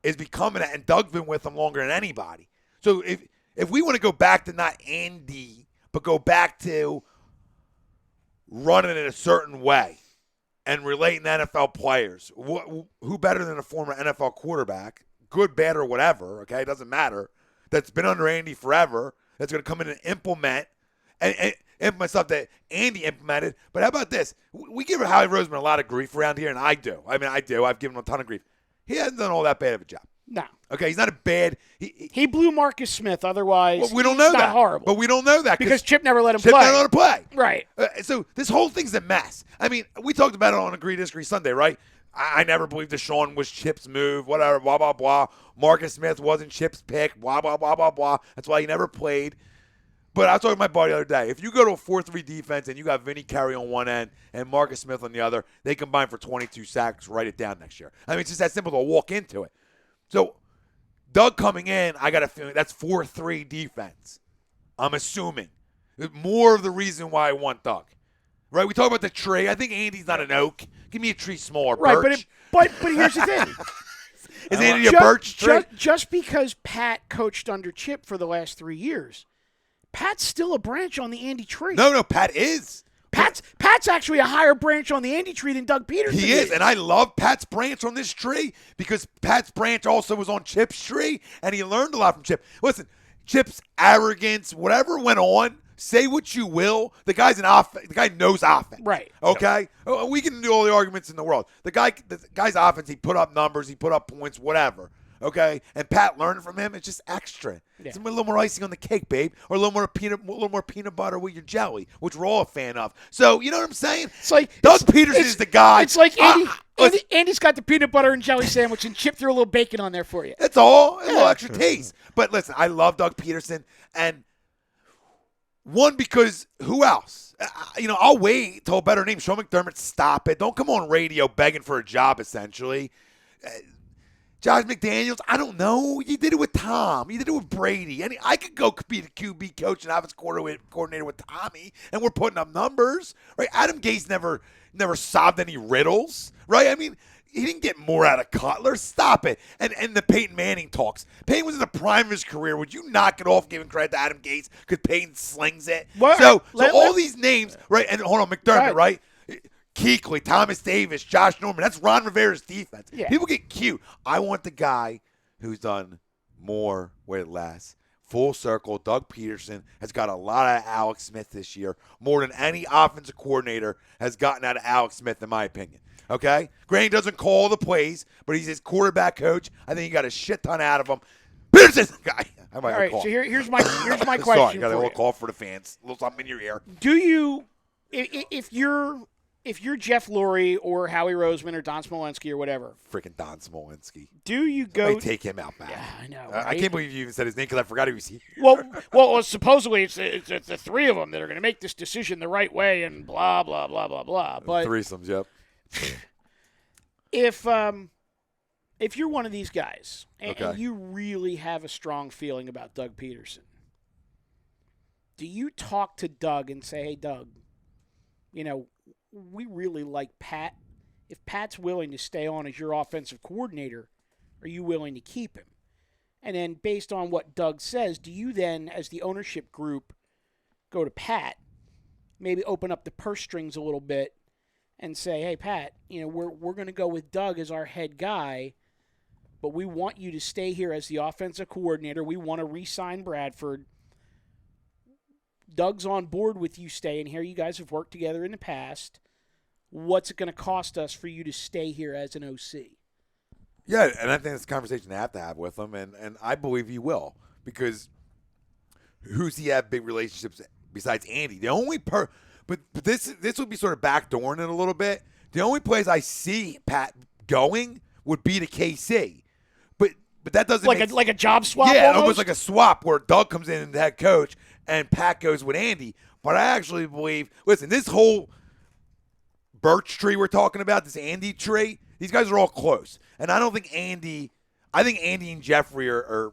is becoming that, and Doug's been with him longer than anybody. So if we want to go back to not Andy, but go back to running it a certain way and relating to NFL players, who better than a former NFL quarterback, good, bad, or whatever, okay, it doesn't matter, that's been under Andy forever, that's going to come in and implement stuff that Andy implemented. But how about this? We give Howie Roseman a lot of grief around here, and I do. I mean, I do. I've given him a ton of grief. He hasn't done all that bad of a job. No. Okay, he's not a bad. He blew Marcus Smith. Otherwise, Well, we don't he's know not that. horrible. But we don't know that because Chip never let him Chip play. never let him play. Right. So this whole thing's a mess. I mean, we talked about it on Agree Disagree Sunday, right? I never believed Deshaun was Chip's move, whatever, blah, blah, blah. Marcus Smith wasn't Chip's pick, blah, blah, blah, blah, blah. That's why he never played. But I was talking to my buddy the other day. If you go to a 4-3 defense and you got Vinny Curry on one end and Marcus Smith on the other, they combine for 22 sacks. Write it down next year. I mean, it's just that simple to walk into it. So Doug coming in, I got a feeling that's 4-3 defense. I'm assuming. More of the reason why I want Doug. Right? We talk about the tree. I think Andy's not an oak. Give me a tree smaller. Right, Birch. but here's the thing. Is Andy a birch tree? Just because Pat coached under Chip for the last 3 years, Pat's still a branch on the Andy tree. No, Pat is. Pat's actually a higher branch on the Andy tree than Doug Peterson He is, and I love Pat's branch on this tree because Pat's branch also was on Chip's tree, and he learned a lot from Chip. Listen, Chip's arrogance, whatever went on, say what you will, the guy's an offense. The guy knows offense. Right. Okay? We can do all the arguments in the world. The guy's offense, he put up numbers, he put up points, whatever. Okay? And Pat learning from him, it's just extra. Yeah. It's a little more icing on the cake, babe, or a little more peanut butter with your jelly, which we're all a fan of. So, you know what I'm saying? It's like Doug Peterson is the guy. It's like Andy's got the peanut butter and jelly sandwich, and Chip threw a little bacon on there for you. That's all. A little extra taste. But listen, I love Doug Peterson. And one, because who else? I'll wait till a better name. Sean McDermott, stop it. Don't come on radio begging for a job, essentially. Josh McDaniels, I don't know. You did it with Tom. You did it with Brady. I could go be the QB coach and offensive coordinator with Tommy, and we're putting up numbers, right? Adam Gase never solved any riddles, right? I mean, he didn't get more out of Cutler. Stop it. And the Peyton Manning talks. Peyton was in the prime of his career. Would you knock it off giving credit to Adam Gase because Peyton slings it? What? So all these names, right? And hold on, McDermott, right? Kuechly, Thomas Davis, Josh Norman. That's Ron Rivera's defense. Yeah. People get cute. I want the guy who's done more with less. Full circle. Doug Peterson has got a lot out of Alex Smith this year, more than any offensive coordinator has gotten out of Alex Smith, in my opinion. Okay? Granny doesn't call the plays, but he's his quarterback coach. I think he got a shit ton out of him. Peterson, guy. All right, so here's my Sorry, question got a for little you. call for the fans. A little something in your ear. Do you, if you're Jeff Lurie or Howie Roseman or Don Smolenski or whatever, Freaking Don Smolenski. do you They go? take him out back. Yeah, I know. I right? can't believe you even said his name because I forgot he was here. Well, supposedly it's the three of them that are going to make this decision the right way and blah blah blah blah blah. But Threesomes, yep. if you're one of these guys and Okay. you really have a strong feeling about Doug Peterson, do you talk to Doug and say, "Hey, Doug, we really like Pat. If Pat's willing to stay on as your offensive coordinator, are you willing to keep him?" And then based on what Doug says, do you then, as the ownership group, go to Pat, maybe open up the purse strings a little bit and say, "Hey, Pat, we're going to go with Doug as our head guy, but we want you to stay here as the offensive coordinator. We want to re-sign Bradford. Doug's on board with you staying here. You guys have worked together in the past. What's it going to cost us for you to stay here as an OC?" Yeah, and I think it's a conversation I have to have with him, and I believe he will, because who's he have big relationships besides Andy? The only but this would be sort of backdooring it a little bit. The only place I see Pat going would be to KC, but that doesn't Like a job swap. yeah, almost? almost like a swap where Doug comes in and the head coach and Pat goes with Andy. But I actually believe, listen, this whole birch tree we're talking about, this Andy tree, these guys are all close. And I think Andy and Jeffrey are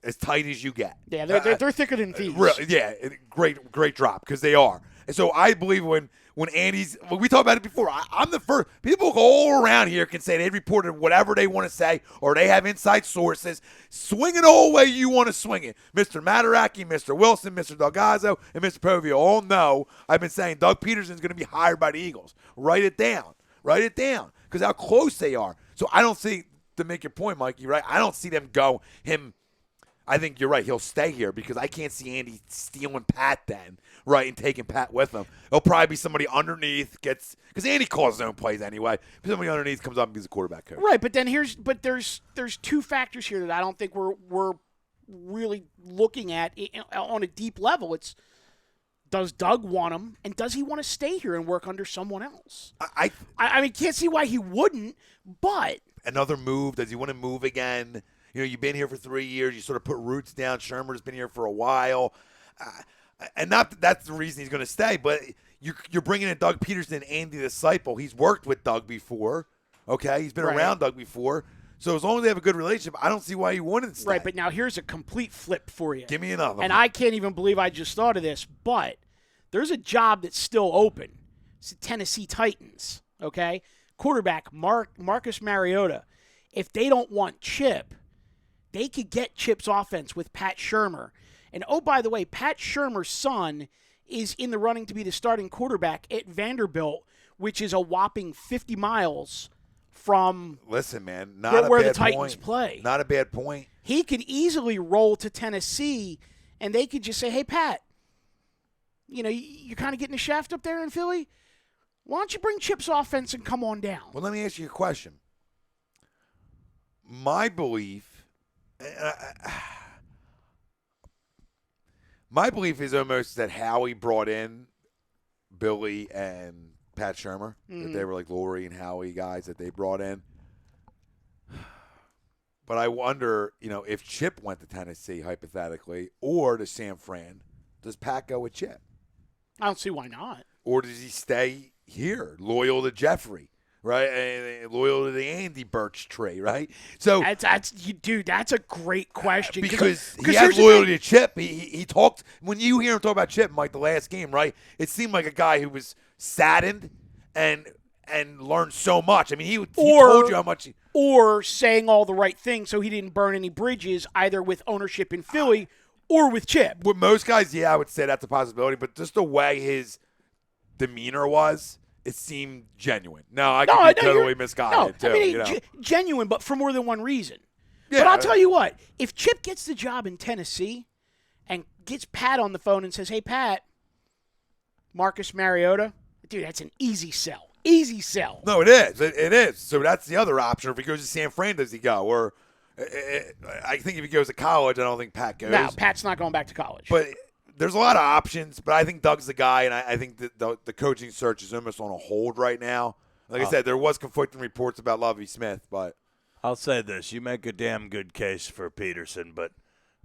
as tight as you get. Yeah, they're thicker than thieves. Really, yeah, great drop, because they are. And so I believe when Andy's, we talked about it before, I'm the first. People all around here can say they reported whatever they want to say, or they have inside sources. Swing it all way you want to swing it. Mr. Mataraki, Mr. Wilson, Mr. Delgazzo, and Mr. Povio all know I've been saying Doug Peterson's going to be hired by the Eagles. Write it down, because how close they are. So I don't see, to make your point, Mike, you're right, I don't see them go him. I think you're right. He'll stay here because I can't see Andy stealing Pat then, right, and taking Pat with him. It'll probably be somebody underneath because Andy calls his own plays anyway. Somebody underneath comes up and he's a quarterback coach. Right, but then there's two factors here that I don't think we're really looking at on a deep level. It's, does Doug want him, and does he want to stay here and work under someone else? I mean, can't see why he wouldn't, but another move. Does he want to move again? You've been here for 3 years. You sort of put roots down. Shermer's been here for a while. And not that that's the reason he's going to stay, but you're bringing in Doug Peterson, Andy Disciple. He's worked with Doug before, okay? He's been around Doug before. So as long as they have a good relationship, I don't see why he wouldn't stay. Right, but now here's a complete flip for you. Give me another And one. I can't even believe I just thought of this, but there's a job that's still open. It's the Tennessee Titans, okay? Quarterback Marcus Mariota. If they don't want Chip, they could get Chip's offense with Pat Shurmur. And, oh, by the way, Pat Shurmur's son is in the running to be the starting quarterback at Vanderbilt, which is a whopping 50 miles from Listen, man, where the Titans play. Not a bad point. He could easily roll to Tennessee, and they could just say, "Hey, Pat, you're kind of getting a shaft up there in Philly. Why don't you bring Chip's offense and come on down?" Well, let me ask you a question. My belief is almost that Howie brought in Billy and Pat Shurmur. That they were like Lurie and Howie guys that they brought in. But I wonder, if Chip went to Tennessee, hypothetically, or to San Fran, does Pat go with Chip? I don't see why not. Or does he stay here, loyal to Jeffrey? Right, and loyal to the Andy Birch tree, right? So that's a great question because he has loyalty to Chip. He talked, when you hear him talk about Chip, Mike, the last game, right? It seemed like a guy who was saddened and learned so much. I mean, he told you how much. Or saying all the right things so he didn't burn any bridges either with ownership in Philly or with Chip. With most guys, yeah, I would say that's a possibility. But just the way his demeanor was it seemed genuine. Now I could be totally misguided too. I mean, you know? genuine, but for more than one reason. Yeah. But I'll tell you what: if Chip gets the job in Tennessee and gets Pat on the phone and says, "Hey, Pat, Marcus Mariota," dude, that's an easy sell. Easy sell. No, it is. It is. So that's the other option. If he goes to San Fran, does he go? Or I think if he goes to college, I don't think Pat goes. No, Pat's not going back to college. But there's a lot of options. But I think Doug's the guy, and I think that the coaching search is almost on a hold right now. Like I said, there was conflicting reports about Lovie Smith, but I'll say this: you make a damn good case for Peterson, but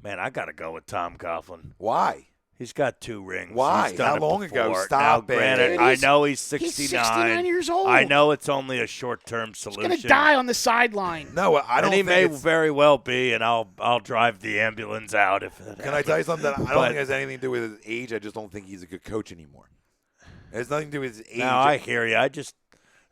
man, I got to go with Tom Coughlin. why? He's got 2 rings. Why? He's done How it long before. ago? Stop now, it. Granted, Dude, I know he's 69. He's 69 years old. I know it's only a short-term solution. He's going to die on the sideline. No, I don't and he think may it's, very well be, and I'll drive the ambulance out if it Can I tell you something? That I don't But- think it has anything to do with his age. I just don't think he's a good coach anymore. It has nothing to do with his age. No, I hear you. I just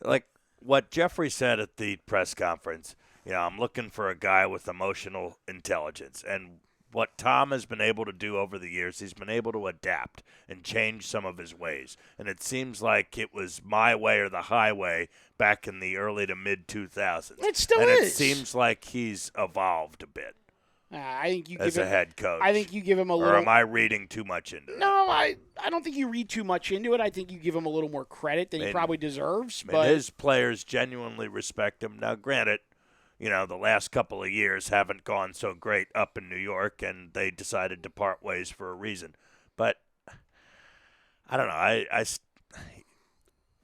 like what Jeffrey said at the press conference. You know, I'm looking for a guy with emotional intelligence, and what Tom has been able to do over the years, he's been able to adapt and change some of his ways. And it seems like it was my way or the highway back in the early to mid 2000s. It still and is. it seems like he's evolved a bit I think you as give a him, head coach. I think you give him a or little. am I reading too much into it? No, I don't think you read too much into it. I think you give him a little more credit than he And- probably deserves. And But his players genuinely respect him. Now, granted, you know, the last couple of years haven't gone so great up in New York, and they decided to part ways for a reason. But I don't know.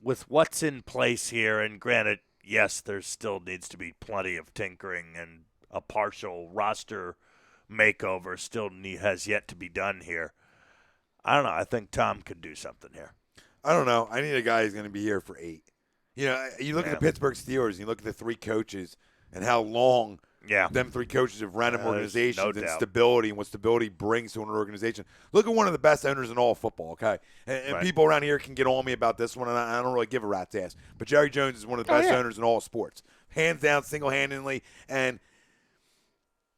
With what's in place here, and granted, yes, there still needs to be plenty of tinkering, and a partial roster makeover still has yet to be done here. I don't know. I think Tom could do something here. I don't know. I need a guy who's going to be here for 8. You know, you look at the Yeah. Pittsburgh Steelers, and you look at the 3 coaches and how long Yeah. them 3 coaches have run them There's organizations no and doubt. stability and what stability brings to an organization. Look at one of the best owners in all of football, okay? And Right. people around here can get on me about this one, and I don't really give a rat's ass. But Jerry Jones is one of the best yeah. owners in all of sports. Hands down, single-handedly. And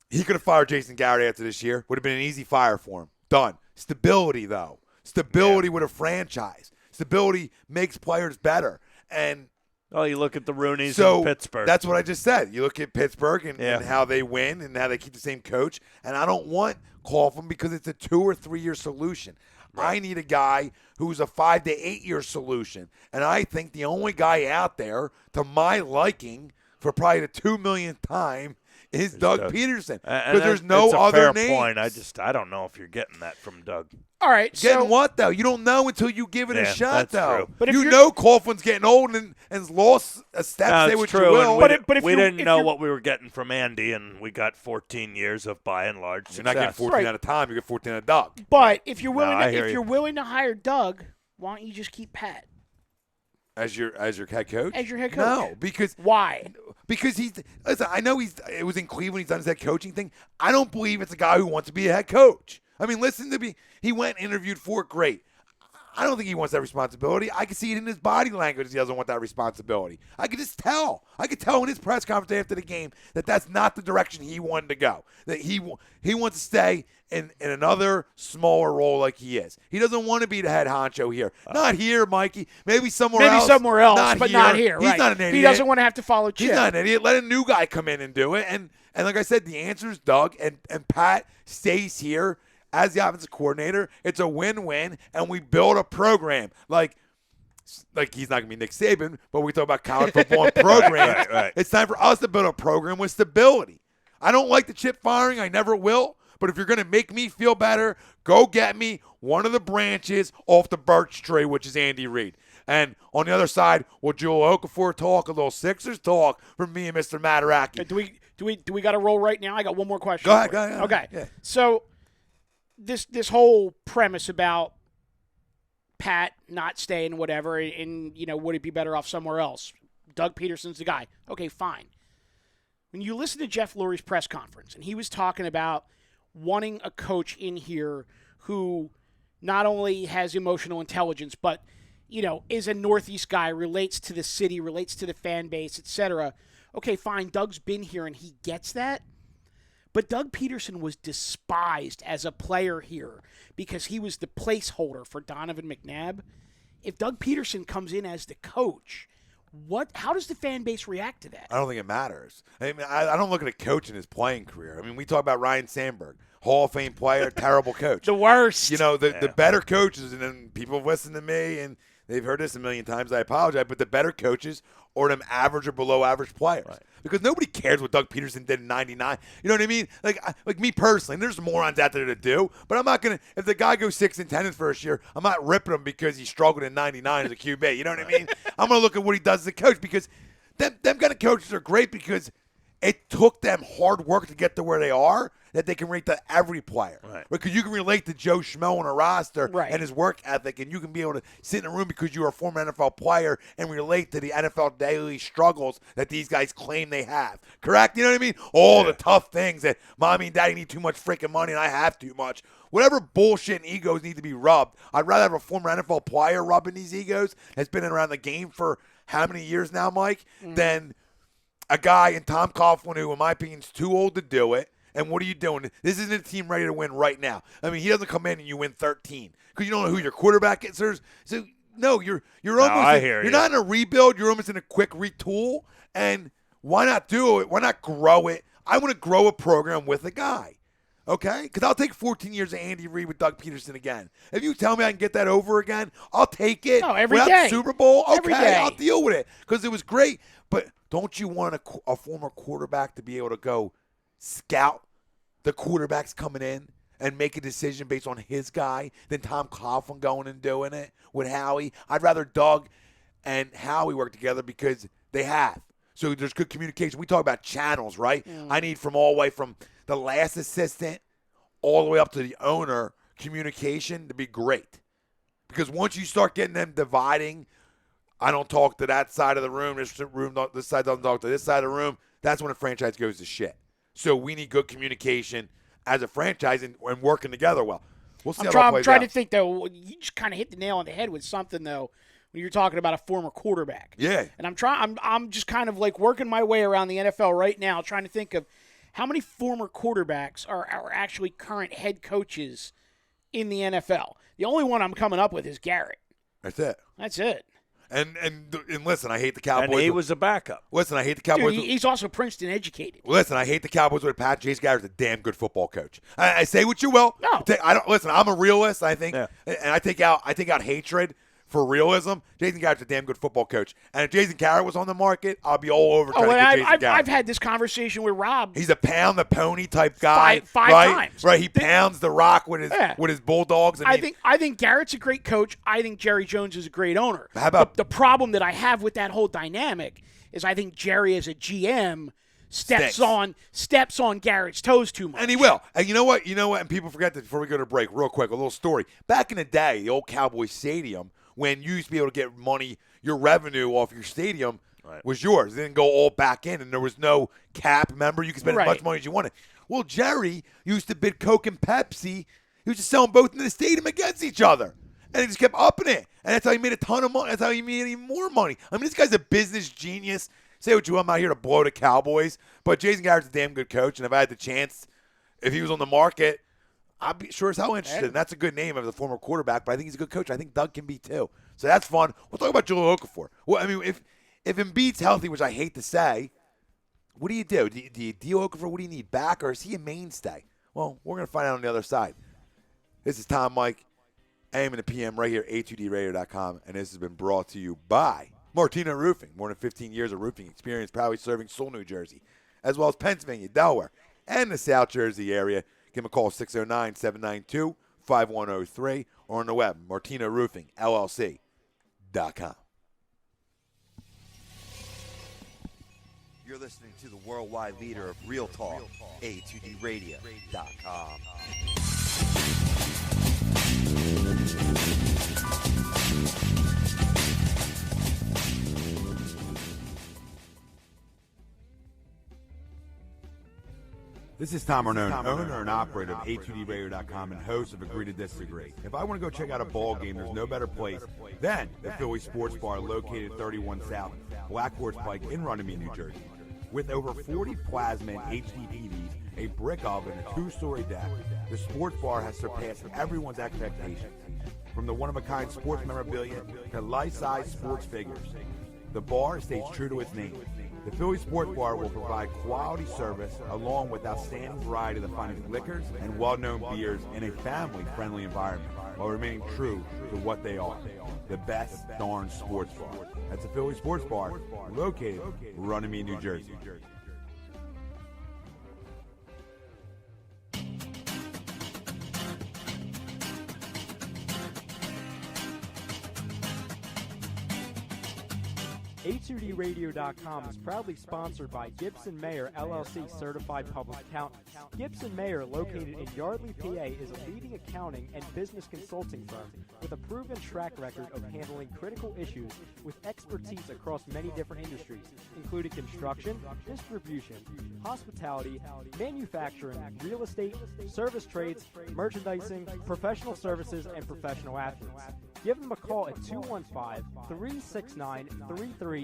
he could have fired Jason Garrett after this year. Would have been an easy fire for him. Done. Stability, though. Stability with a franchise. Stability makes players better. And Oh, you look at the Rooneys so in Pittsburgh. that's what I just said. You look at Pittsburgh and Yeah. how they win and how they keep the same coach. And I don't want Coughlin because it's a 2 or 3 year solution. I need a guy who's a 5 to 8 year solution. And I think the only guy out there, to my liking, for probably the 2 millionth time, is Doug Peterson. And Because there's no it's a other fair names. point. I don't know if you're getting that from Doug. all right, Getting so what, though? You don't know until you give it a Yeah, shot, that's though. true. But if you you're- know Coughlin's getting old and has lost a step. No, Say it's what true. you will. And But if we you're- didn't if know you're- what we were getting from Andy, and we got 14 years of by and large You're not getting success. 14 Right. at a time. You get 14 at a Doug. but if you're willing, I to, hear if you. you're willing to hire Doug, why don't you just keep Pat As your head coach? as your head coach? No, because Why? he's listen, I know it was in Cleveland, he's done his head coaching thing. I don't believe it's a guy who wants to be a head coach. I mean, listen to me. He went and interviewed for it, great. I don't think he wants that responsibility. I can see it in his body language. He doesn't want that responsibility. I could just tell. I could tell in his press conference after the game that that's not the direction he wanted to go. That he wants to stay in another smaller role like he is. He doesn't want to be the head honcho here. Not here, Mikey. Maybe somewhere Maybe else. somewhere else, but not here. He's right. not an idiot. He doesn't want to have to follow Chip. He's not an idiot. Let a new guy come in and do it. And like I said, the answer is Doug, and Pat stays here as the offensive coordinator. It's a win-win, and we build a program. Like he's not going to be Nick Saban, but we talk about college football and programs. Right. It's time for us to build a program with stability. I don't like the Chip firing. I never will. But if you're going to make me feel better, go get me one of the branches off the birch tree, which is Andy Reid. And on the other side, will Jahlil Okafor talk, a little Sixers talk from me and Mr. Mataraki. Do we got to roll right now? I got one more question. Go ahead, for go you. ahead. Okay. Yeah. So this whole premise about Pat not staying, whatever, and would it be better off somewhere else? Doug Peterson's the guy. Okay, fine. When you listen to Jeff Lurie's press conference, and he was talking about wanting a coach in here who not only has emotional intelligence, but is a Northeast guy, relates to the city, relates to the fan base, etc. Okay, fine. Doug's been here and he gets that. But Doug Peterson was despised as a player here because he was the placeholder for Donovan McNabb. if Doug Peterson comes in as the coach, how does the fan base react to that? I don't think it matters. I mean, I don't look at a coach in his playing career. I mean, we talk about Ryan Sandberg, Hall of Fame player, terrible coach. The worst. You know, the better coaches, and then people have listened to me, and they've heard this a million times. I apologize, but the better coaches are them average or below average players. Right. Because nobody cares what Doug Peterson did in '99. You know what I mean? Like me personally, and there's morons out there to do, but I'm not going to, if the guy goes 6-10 his first year, I'm not ripping him because he struggled in '99 as a QB. You know what I mean? I'm going to look at what he does as a coach, because them kind of coaches are great because it took them hard work to get to where they are, that they can relate to every player. Right. Because you can relate to Joe Schmo on a roster and his work ethic, and you can be able to sit in a room because you're a former NFL player and relate to the NFL daily struggles that these guys claim they have. Correct? You know what I mean? All the tough things that mommy and daddy need too much freaking money and I have too much. Whatever bullshit and egos need to be rubbed, I'd rather have a former NFL player rubbing these egos that's been around the game for how many years now, Mike, than a guy in Tom Coughlin who, in my opinion, is too old to do it. And what are you doing? This isn't a team ready to win right now. I mean, he doesn't come in and you win 13 because you don't know who your quarterback is. So no, you're almost you're not in a rebuild. You're almost in a quick retool. And why not do it? Why not grow it? I want to grow a program with a guy. Okay? Because I'll take 14 years of Andy Reid with Doug Peterson again. If you tell me I can get that over again, I'll take it. No, every Without day. the Super Bowl, okay, Every day. I'll deal with it because it was great. But don't you want a former quarterback to be able to go scout the quarterbacks coming in and make a decision based on his guy than Tom Coughlin going and doing it with Howie? I'd rather Doug and Howie work together because they have. So there's good communication. We talk about channels, right? I need from all the way from the last assistant all the way up to the owner communication to be great. Because once you start getting them dividing, I don't talk to that side of the room, this side doesn't talk to this side of the room, that's when a franchise goes to shit. So we need good communication as a franchise and working together well. We'll see how that plays out. I'm trying to think, though. You just kind of hit the nail on the head with something, though, when you're talking about a former quarterback. Yeah. And I'm just kind of like working my way around the NFL right now, trying to think of how many former quarterbacks are actually current head coaches in the NFL. The only one I'm coming up with is Garrett. That's it. That's it. And listen, I hate the Cowboys. And he was a backup. Listen, I hate the Cowboys. Dude, he's also Princeton educated. Listen, I hate the Cowboys with Pat. Jason Garrett's a damn good football coach. I say what you will. No. I don't listen. I'm a realist. I think, and I take out hatred for realism. Jason Garrett's a damn good football coach. And if Jason Garrett was on the market, I'll be all over trying to get Jason Garrett. I've had this conversation with Rob. He's a pound the pony type guy. Five right? times. Right. He pounds the rock with his Bulldogs. I think Garrett's a great coach. I think Jerry Jones is a great owner. How about the problem that I have with that whole dynamic is I think Jerry as a GM steps on Garrett's toes too much. And he will. And you know what? And people forget that before we go to break, real quick, a little story. Back in the day, the old Cowboys Stadium, when you used to be able to get money, your revenue off your stadium was yours. It didn't go all back in, and there was no cap. Remember, you could spend as much money as you wanted. Well, Jerry used to bid Coke and Pepsi. He was just selling both in the stadium against each other. And he just kept upping it. And that's how he made a ton of money. That's how he made even more money. I mean, this guy's a business genius. Say what you want, I'm not here to blow the Cowboys. But Jason Garrett's a damn good coach, and if I had the chance, if he was on the market, I'd be sure as hell interested. And that's a good name of the former quarterback, but I think he's a good coach. I think Doug can be too. So that's fun. We'll talk about Jahlil Okafor. Well, I mean, if Embiid's healthy, which I hate to say, what do you do? Do you deal Okafor? What do you need back, or is he a mainstay? Well, we're going to find out on the other side. This is Tom Mike, AM and the PM right here at a2dradio.com, and this has been brought to you by Martina Roofing. More than 15 years of roofing experience, proudly serving Seoul, New Jersey, as well as Pennsylvania, Delaware, and the South Jersey area. Give them a call, 609-792-5103, or on the web, martinaroofingllc.com. You're listening to the worldwide leader of Real Talk, A2DRadio.com. This is Tom Arnone, owner and operator of A2DRadio.com and host of Agree to Disagree. If I want to go check out a ball game, there's no better place than the Philly Sports Bar located at 31 South Black Horse Pike in Runnymede, New Jersey. With over 40 plasma and HD TVs, a brick oven, and a 2-story deck, the sports bar has surpassed everyone's expectations. from the one-of-a-kind sports memorabilia to life-size sports figures. The bar stays true to its name. The Philly Sports Bar will provide quality service along with outstanding variety of the finest liquors and well-known beers in a family-friendly environment while remaining true to what they are, the best darn sports bar. That's the Philly Sports Bar, located in Runnymede, New Jersey. A2DRadio.com is proudly sponsored by Gibson Mayer LLC Certified Public Accountants. Gibson Mayer, located in Yardley, PA, is a leading accounting and business consulting firm with a proven track record of handling critical issues with expertise across many different industries, including construction, distribution, hospitality, manufacturing, real estate, service trades, merchandising, professional services, and professional athletes. Give them a call at 215-369-3300.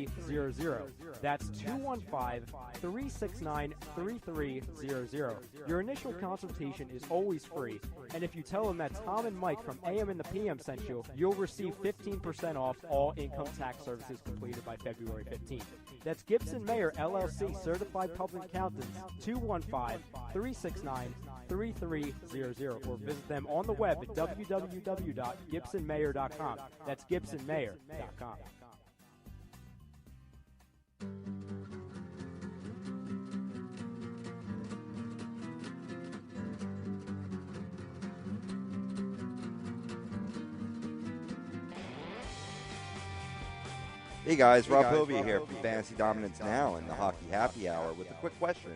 That's 215-369-3300. Your initial consultation is always free, and if you tell them that Tom and Mike from AM and the PM sent you, you'll receive 15% off all income tax services completed by February 15th. That's Gibson Mayer LLC Certified Public Accountants, 215-369-3300, or visit them on the web at www.gibsonmayer.com. That's gibsonmayer.com. Hey guys, Rob Hovey here from Fantasy Dominance Now in the Hockey Happy Hour with a quick question.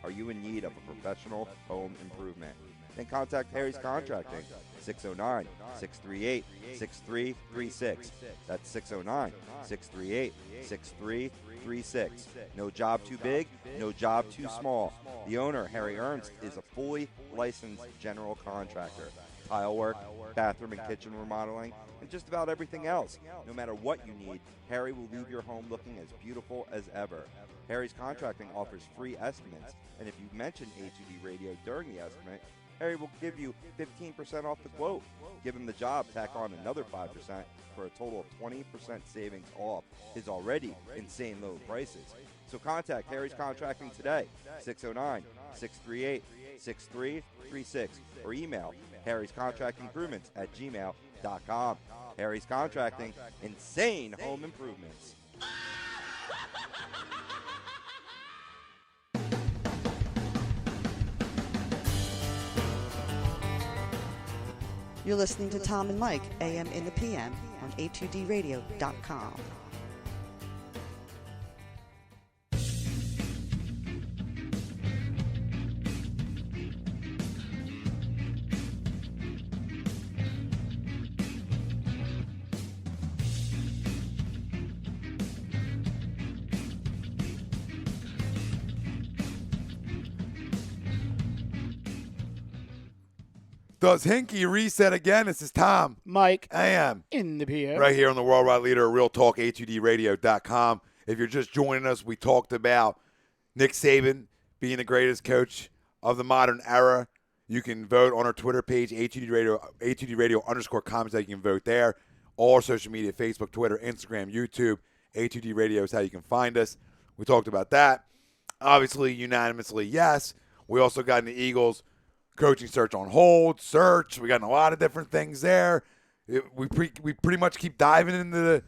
Are you in need of a professional home improvement? Then contact Harry's Contracting, 609-638-6336. That's 609-638-6336. No job too big, no job too small. The owner, Harry Ernst, is a fully licensed general contractor. Tile work, bathroom and kitchen remodeling, and just about everything else. No matter what you need, Harry will leave your home looking as beautiful as ever. Harry's Contracting offers free estimates, and if you mention A2D Radio during the estimate, Harry will give you 15% off the quote. Give him the job, tack on another 5% for a total of 20% savings off his already insane low prices. So contact Harry's Contracting today, 609-638-6336, or email Harry's Contracting Improvements at gmail.com. Harry's Contracting, insane home improvements. You're listening to Tom and Mike, AM in the PM, on A2DRadio.com. Does Hinky reset again? This is Tom. Mike. AM. In the PM. Right here on the Worldwide Leader, Real Talk, A2DRadio.com. If you're just joining us, we talked about Nick Saban being the greatest coach of the modern era. You can vote on our Twitter page, A2D Radio, A2D_comments. You can vote there. All our social media, Facebook, Twitter, Instagram, YouTube. A2D Radio is how you can find us. We talked about that. Obviously, unanimously, yes. We also got in the Eagles coaching search on hold, search. We got a lot of different things there. We pretty much keep diving into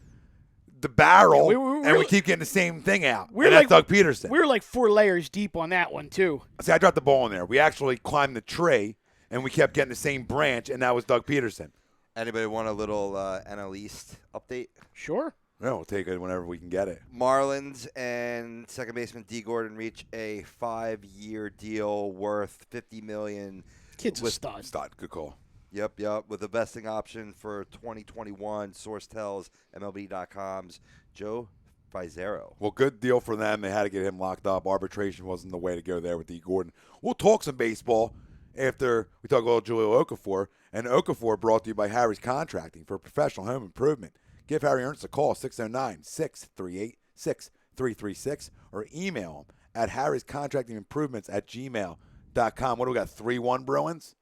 the barrel, and we keep getting the same thing out. And that's Doug Peterson. We were like 4 layers deep on that one, too. See, I dropped the ball in there. We actually climbed the tree, and we kept getting the same branch, and that was Doug Peterson. Anybody want a little NL East update? Sure. No, we'll take it whenever we can get it. Marlins and second baseman D. Gordon reach a 5-year deal worth $50 million. Kid's a stud. Stud. Good call. Yep. With a vesting option for 2021. Source tells MLB.com's Joe Fizero. Well, good deal for them. They had to get him locked up. Arbitration wasn't the way to go there with D. Gordon. We'll talk some baseball after we talk about Jahlil Okafor. And Okafor brought to you by Harry's Contracting for professional home improvement. Give Harry Ernst a call, 609-638-6336, or email him at harryscontractingimprovements@gmail.com. What do we got, 3-1 Bruins?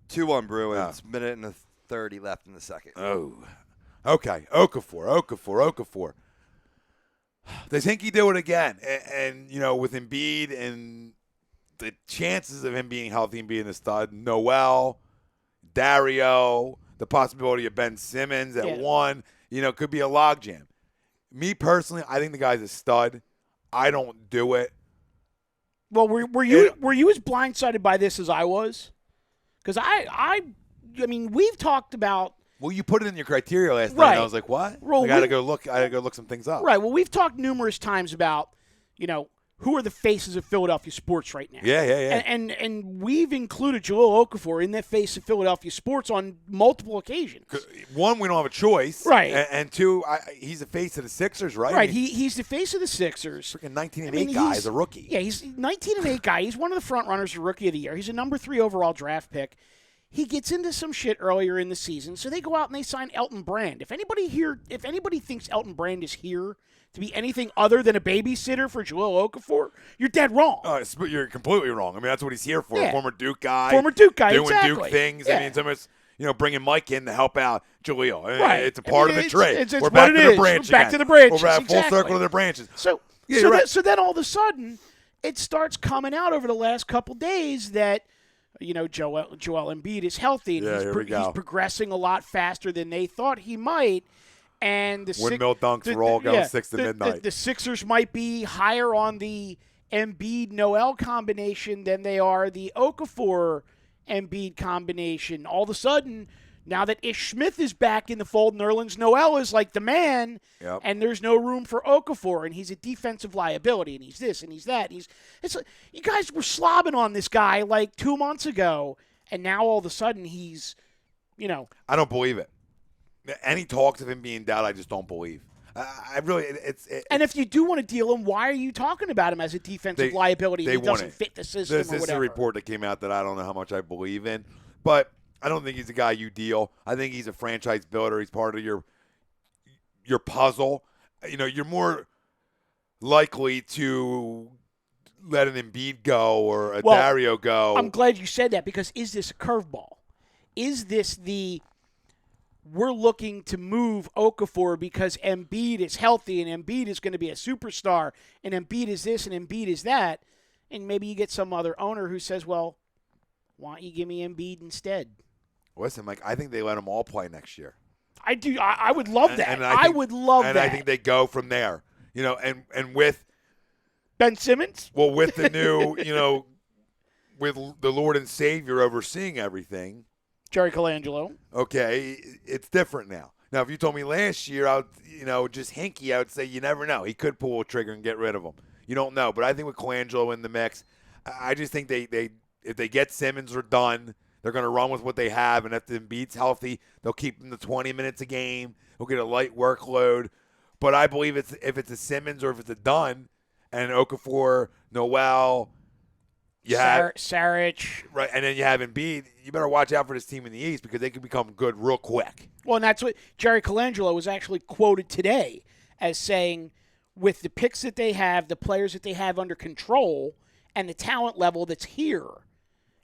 2-1 Bruins. Minute and 1:30 left in the second. Oh, okay. Okafor. Does Hinkie do it again? And with Embiid and the chances of him being healthy and being a stud, Noel, Dario, the possibility of Ben Simmons at 1, could be a logjam. Me personally, I think the guy's a stud. I don't do it. Well, were you as blindsided by this as I was? Because I mean, we've talked about. Well, you put it in your criteria last night, and I was like, "What? Well, I gotta go look some things up." Right. Well, we've talked numerous times about, who are the faces of Philadelphia sports right now. Yeah. And we've included Jahlil Okafor in that face of Philadelphia sports on multiple occasions. One, we don't have a choice. Right. And two, he's the face of the Sixers, right? Right. He's the face of the Sixers. Freaking 19-8 guy is a rookie. Yeah, he's 19-8 guy. He's one of the front runners for Rookie of the Year. He's a number 3 overall draft pick. He gets into some shit earlier in the season, so they go out and they sign Elton Brand. If anybody thinks Elton Brand is here to be anything other than a babysitter for Jahlil Okafor, you're dead wrong. You're completely wrong. I mean, that's what he's here for. Yeah. Former Duke guy. Doing exactly. Duke things. Yeah. I mean, somebody's, bringing Mike in to help out Jahlil. Right. It's a part of the trade. It's We're back to the branch Back again. to the branches. We're back full exactly. circle to the branches. So then all of a sudden, it starts coming out over the last couple days that Joel Embiid is healthy and he's progressing a lot faster than they thought he might. And the windmill dunks were all going 6 to midnight. The Sixers might be higher on the Embiid-Noel combination than they are the Okafor-Embiid combination. All of a sudden, now that Ish Smith is back in the fold, Nerlens Noel is like the man, and there's no room for Okafor, and he's a defensive liability, and he's this and he's that. It's like, you guys were slobbing on this guy like 2 months ago, and now all of a sudden he's, I don't believe it. Any talks of him being down, I just don't believe. I really, and if you do want to deal him, why are you talking about him as a defensive liability? He doesn't fit the system This is a report that came out that I don't know how much I believe in, but I don't think he's a guy you deal. I think he's a franchise builder. He's part of your puzzle. You're more likely to let an Embiid go or a Dario go. I'm glad you said that, because is this a curveball? Is this we're looking to move Okafor because Embiid is healthy and Embiid is going to be a superstar and Embiid is this and Embiid is that, and maybe you get some other owner who says, well, why don't you give me Embiid instead? Listen, Mike, I think they let them all play next year. I do. I would love that. I would love that. And I think they go from there. And with Ben Simmons? Well, with the new, with the Lord and Savior overseeing everything. Jerry Colangelo. Okay, it's different now. Now, if you told me last year, just Hinkie, I would say you never know. He could pull a trigger and get rid of him. You don't know. But I think with Colangelo in the mix, I just think they if they get Simmons, they're done. They're going to run with what they have, and if the Embiid's healthy, they'll keep him to 20 minutes a game. He'll get a light workload. But I believe if it's a Simmons or if it's a Dunn, and Okafor, Noel, Saric. Right, and then you have Embiid, you better watch out for this team in the East because they can become good real quick. Well, and that's what Jerry Colangelo was actually quoted today as saying, with the picks that they have, the players that they have under control, and the talent level that's here.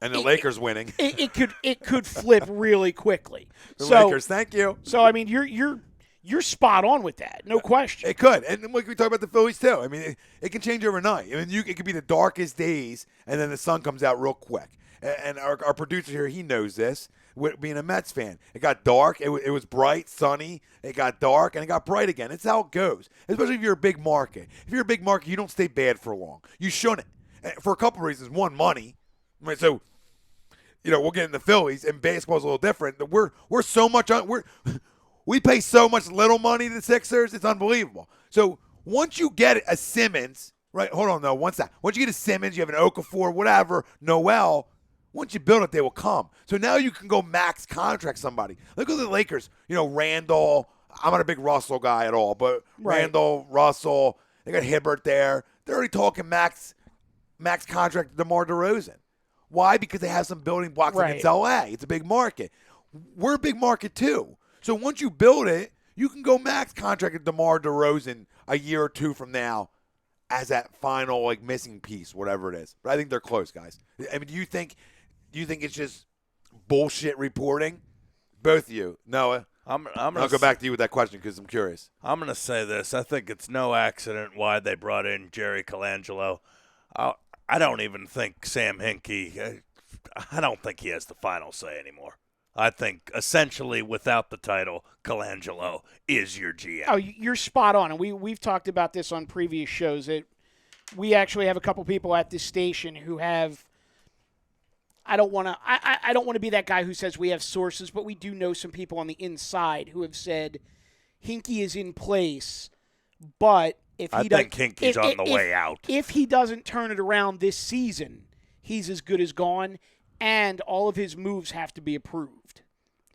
And the Lakers winning. It could flip really quickly. Lakers, thank you. So I mean, you're spot on with that, no question. It could, and we talk about the Phillies too. I mean, it can change overnight. I mean, it could be the darkest days, and then the sun comes out real quick. And our producer here, he knows this. Being a Mets fan, it got dark. It was bright, sunny. It got dark, and it got bright again. It's how it goes. Especially if you're a big market. If you're a big market, you don't stay bad for long. You shouldn't, for a couple of reasons. One, money. Right, so. We'll get in the Phillies, and baseball's a little different. We're so much we pay so much little money to the Sixers, it's unbelievable. So once you get a Simmons, right? Hold on, no, once you get a Simmons, you have an Okafor, whatever, Noel. Once you build it, they will come. So now you can go max contract somebody. Look at the Lakers. Randall. I'm not a big Russell guy at all, but right. Randall, Russell. They got Hibbert there. They're already talking max contract to DeMar DeRozan. Why? Because they have some building blocks and it's LA. It's a big market. We're a big market too. So once you build it, you can go max contract with DeMar DeRozan a year or two from now as that final missing piece, whatever it is. But I think they're close, guys. I mean, do you think it's just bullshit reporting? both of you. Noah, I'm I'll gonna go back to you with that question because I'm curious. I'm going to say this. I think it's no accident why they brought in Jerry Colangelo. I don't even think Sam Hinkie, I don't think he has the final say anymore. I think essentially without the title, Colangelo is your GM. Oh, you're spot on. And we've talked about this on previous shows. We actually have a couple people at this station who have – I don't want to be that guy who says we have sources, but we do know some people on the inside who have said Hinkie is in place, but if he think Hinkie's on the way out. If he doesn't turn it around this season, he's as good as gone, and all of his moves have to be approved.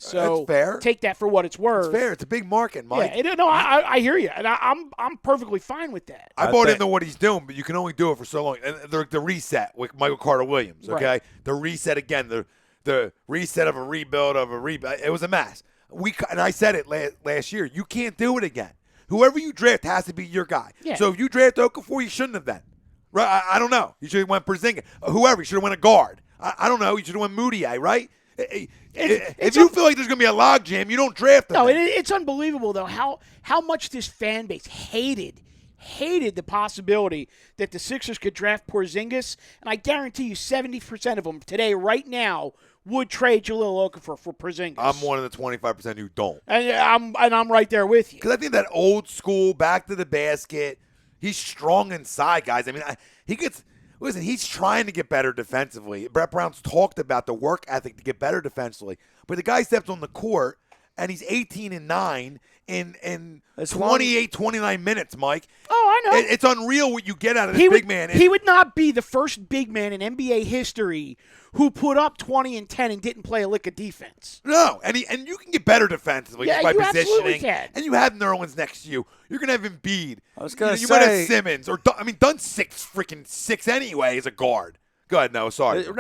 So That's fair. Take that for what it's worth. It's fair. It's a big market, Mike. Yeah, no, I hear you, and I'm perfectly fine with that. I bought into what he's doing, but you can only do it for so long. And the reset with Michael Carter Williams, okay? Right. The reset again, the reset of a rebuild of a rebuild. It was a mess. And I said it last year. You can't do it again. Whoever you draft has to be your guy. Yeah. So if you draft Okafor, you shouldn't have then. Right? I don't know. You should have went Porzingis. Whoever. You should have went a guard. I don't know. You should have went Moutier, right? If you feel like there's going to be a logjam, you don't draft them. No, it's unbelievable, though, how much this fan base hated the possibility that the Sixers could draft Porzingis. And I guarantee you 70% of them today, right now, would trade Jahlil Okafor for Porzingis. I'm one of the 25% who don't. And I'm right there with you. Because I think that old school, back to the basket, he's strong inside, guys. I mean, he's trying to get better defensively. Brett Brown's talked about the work ethic to get better defensively. But the guy steps on the court, and he's 18-9 in 28, 29 minutes, Mike. Oh, I know. It's unreal what you get out of this big man. He would not be the first big man in NBA history who put up 20 and 10 and didn't play a lick of defense. No, and you can get better defensively just by you absolutely positioning. can. And you have Nerlens next to you. You're gonna have Embiid. I was gonna you might have say- Simmons or Dunn's 6 anyway as a guard. Go ahead, no, sorry. You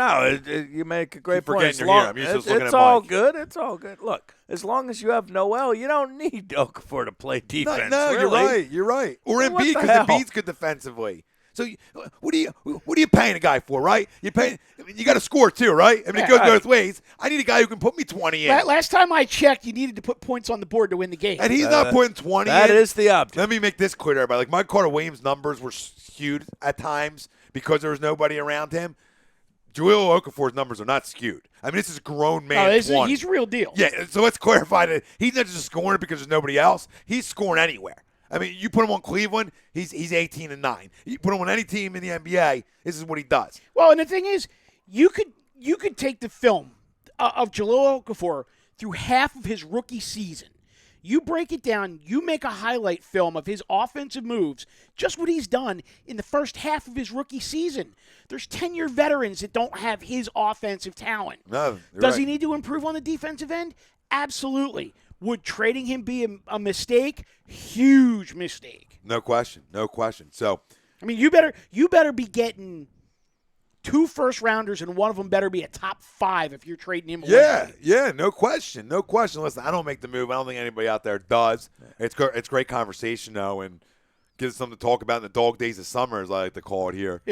make a great Keep point. forgetting you're here. I'm used to just looking It's at all Mike. good. It's all good. Look, as long as you have Noel, you don't need Okafor to play defense. No, really. you're right. Or Then what Embiid the because hell? Embiid's good defensively. So what are you paying a guy for, right? You got to score too, right? I mean, it goes both ways. I need a guy who can put me 20 in. Last time I checked, you needed to put points on the board to win the game. And he's not putting 20 in. That is the object. Let me make this clear to everybody. Like, Mike Carter Williams' numbers were skewed at times because there was nobody around him. Jahlil Okafor's numbers are not skewed. I mean, this is a grown man. He's real deal. Yeah, so let's clarify that he's not just scoring because there's nobody else. He's scoring anywhere. I mean, you put him on Cleveland, he's 18-9. You put him on any team in the NBA, this is what he does. Well, and the thing is, you could take the film of Jahlil Okafor through half of his rookie season. You break it down, you make a highlight film of his offensive moves, just what he's done in the first half of his rookie season. There's 10-year veterans that don't have his offensive talent. No, Does he need to improve on the defensive end? Absolutely. Would trading him be a mistake? Huge mistake. No question. So, I mean, you better be getting 2 first-rounders, and one of them better be a top 5 if you're trading him away. Yeah, no question. Listen, I don't make the move. I don't think anybody out there does. It's great conversation, though, and gives us something to talk about in the dog days of summer, as I like to call it here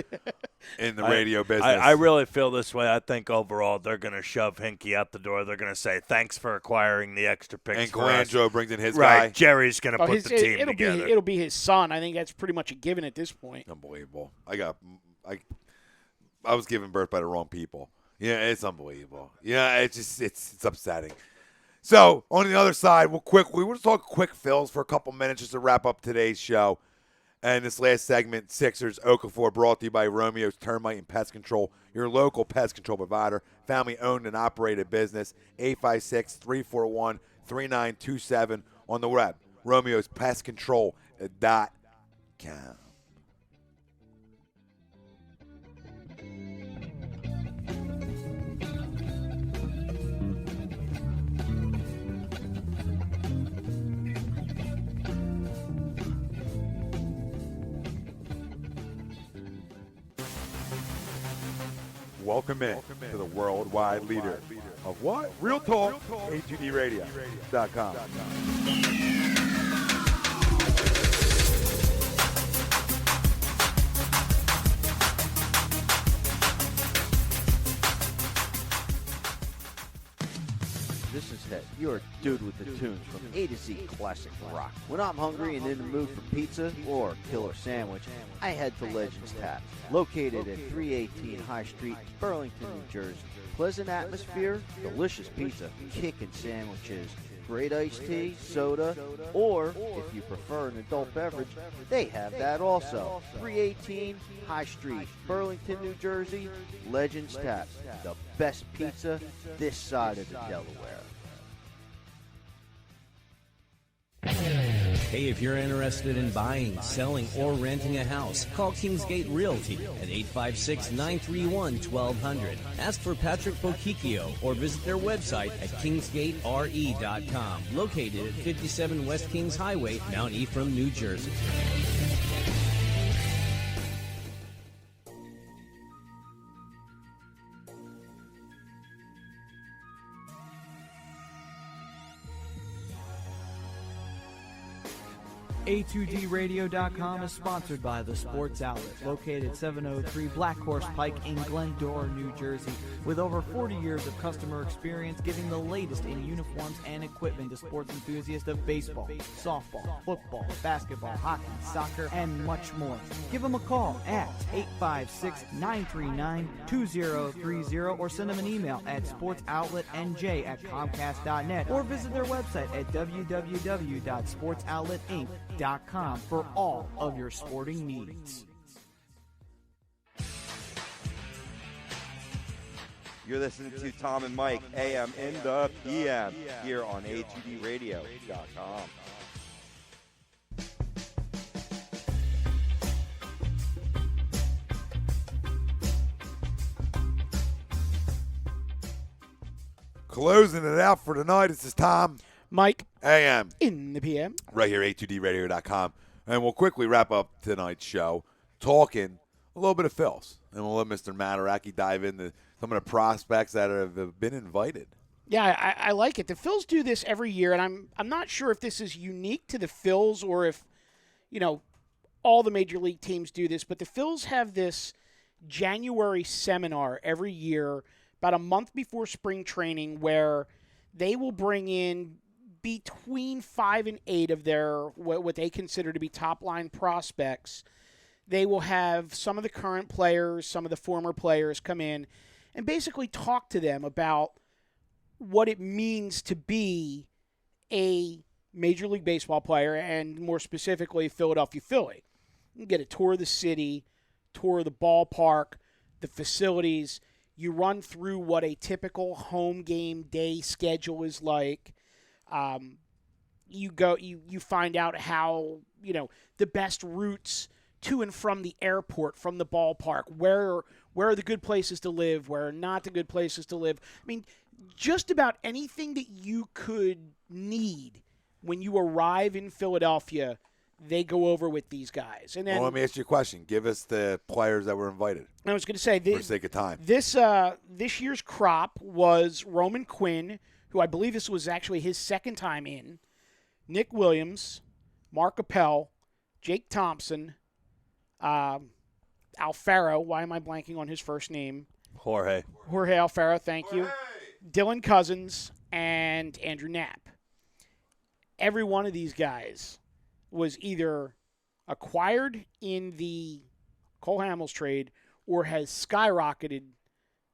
in the radio business. I really feel this way. I think overall they're going to shove Hinkie out the door. They're going to say, thanks for acquiring the extra picks and for us. Colangelo brings in his Right. guy. Jerry's going to put the team together. It'll be his son. I think that's pretty much a given at this point. Unbelievable. I was given birth by the wrong people. Yeah, it's unbelievable. Yeah, it's upsetting. So on the other side, we'll just talk quick fills for a couple minutes just to wrap up today's show. And this last segment, Sixers Okafor, brought to you by Romeo's Termite and Pest Control, your local pest control provider, family-owned and operated business, 856-341-3927 on the web, romeospestcontrol.com. Welcome in to the worldwide leader of what? Real Talk, A2DRadio.com. This Christmas hit, you're a dude with the tunes from A to Z classic rock. When I'm hungry and in the mood for pizza or a killer sandwich, I head to Legends Tap, located at 318 High Street, Burlington, New Jersey. Pleasant atmosphere, delicious pizza, kickin' sandwiches, great iced tea, soda, or if you prefer an adult beverage, they have that also. 318 High Street, Burlington, New Jersey, Legends Tap, the best pizza this side of the Delaware. Hey, if you're interested in buying, selling, or renting a house, call Kingsgate Realty at 856-931-1200. Ask for Patrick Bocchicchio or visit their website at kingsgatere.com, located at 57 West Kings Highway, Mount Ephraim, New Jersey. A2DRadio.com is sponsored by The Sports Outlet, located at 703 Black Horse Pike in Glendora, New Jersey, with over 40 years of customer experience giving the latest in uniforms and equipment to sports enthusiasts of baseball, softball, football, basketball, hockey, soccer, and much more. Give them a call at 856-939-2030 or send them an email at sportsoutletnj@comcast.net or visit their website at www.sportsoutletinc.com for all of your sporting needs. You're listening to Tom and Mike, AM in the PM, here on A2DRadio.com. Closing it out for tonight. This is Tom. Mike. AM. In the PM. Right here, A2DRadio.com. And we'll quickly wrap up tonight's show talking a little bit of Phils. And we'll let Mr. Mataraki dive into some of the prospects that have been invited. Yeah, I like it. The Phils do this every year, and I'm not sure if this is unique to the Phils or if, all the major league teams do this, but the Phils have this January seminar every year about a month before spring training where they will bring in between 5 and 8 of their what they consider to be top-line prospects. They will have some of the current players, some of the former players come in and basically talk to them about what it means to be a Major League Baseball player and more specifically Philadelphia Philly. You get a tour of the city, tour of the ballpark, the facilities. You run through what a typical home game day schedule is like. You find out how, the best routes to and from the airport, from the ballpark, where are the good places to live, where are not the good places to live. I mean, just about anything that you could need when you arrive in Philadelphia, they go over with these guys. And then, well, let me ask you a question. Give us the players that were invited. I was going to say, for sake of time. This year's crop was Roman Quinn, who I believe this was actually his second time in, Nick Williams, Mark Appel, Jake Thompson, Alfaro. Why am I blanking on his first name? Jorge Alfaro, thank you. Dylan Cousins, and Andrew Knapp. Every one of these guys was either acquired in the Cole Hamels trade or has skyrocketed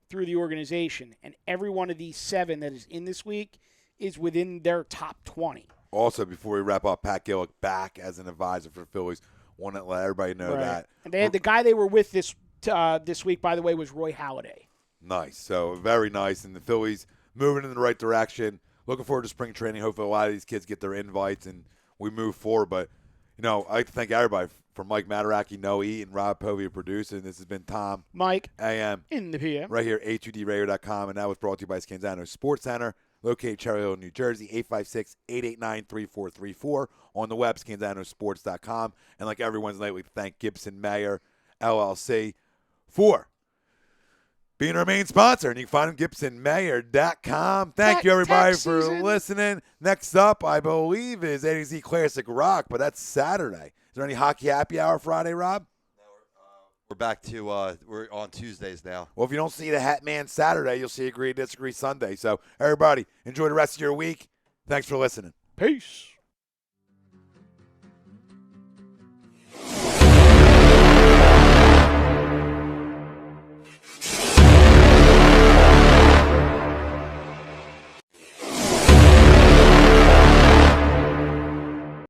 through the organization. And every one of these 7 that is in this week is within their top 20. Also, before we wrap up, Pat Gillick back as an advisor for the Phillies. Want to let everybody know that. And they had the guy they were with this week, by the way, was Roy Halladay. Nice. So very nice. And the Phillies moving in the right direction. Looking forward to spring training. Hopefully a lot of these kids get their invites and we move forward. But, I'd like to thank everybody from Mike Mataraki, Noe, and Rob Povey producing. This has been Tom. Mike. AM. In the PM. Right here, A2DRadio.com. And that was brought to you by Scanzano Sports Center, located in Cherry Hill, New Jersey, 856-889-3434. On the web, scanzanosports.com. And like every Wednesday night, we thank Gibson Mayer, LLC, for being our main sponsor. And you can find them at GibsonMayer.com. Thank you, everybody, for listening. Next up, I believe, is A-Z Classic Rock, but that's Saturday. Is there any hockey happy hour Friday, Rob? We're back to we're on Tuesdays now. Well, if you don't see the Hat Man Saturday, you'll see Agree to Disagree Sunday. So, everybody, enjoy the rest of your week. Thanks for listening. Peace.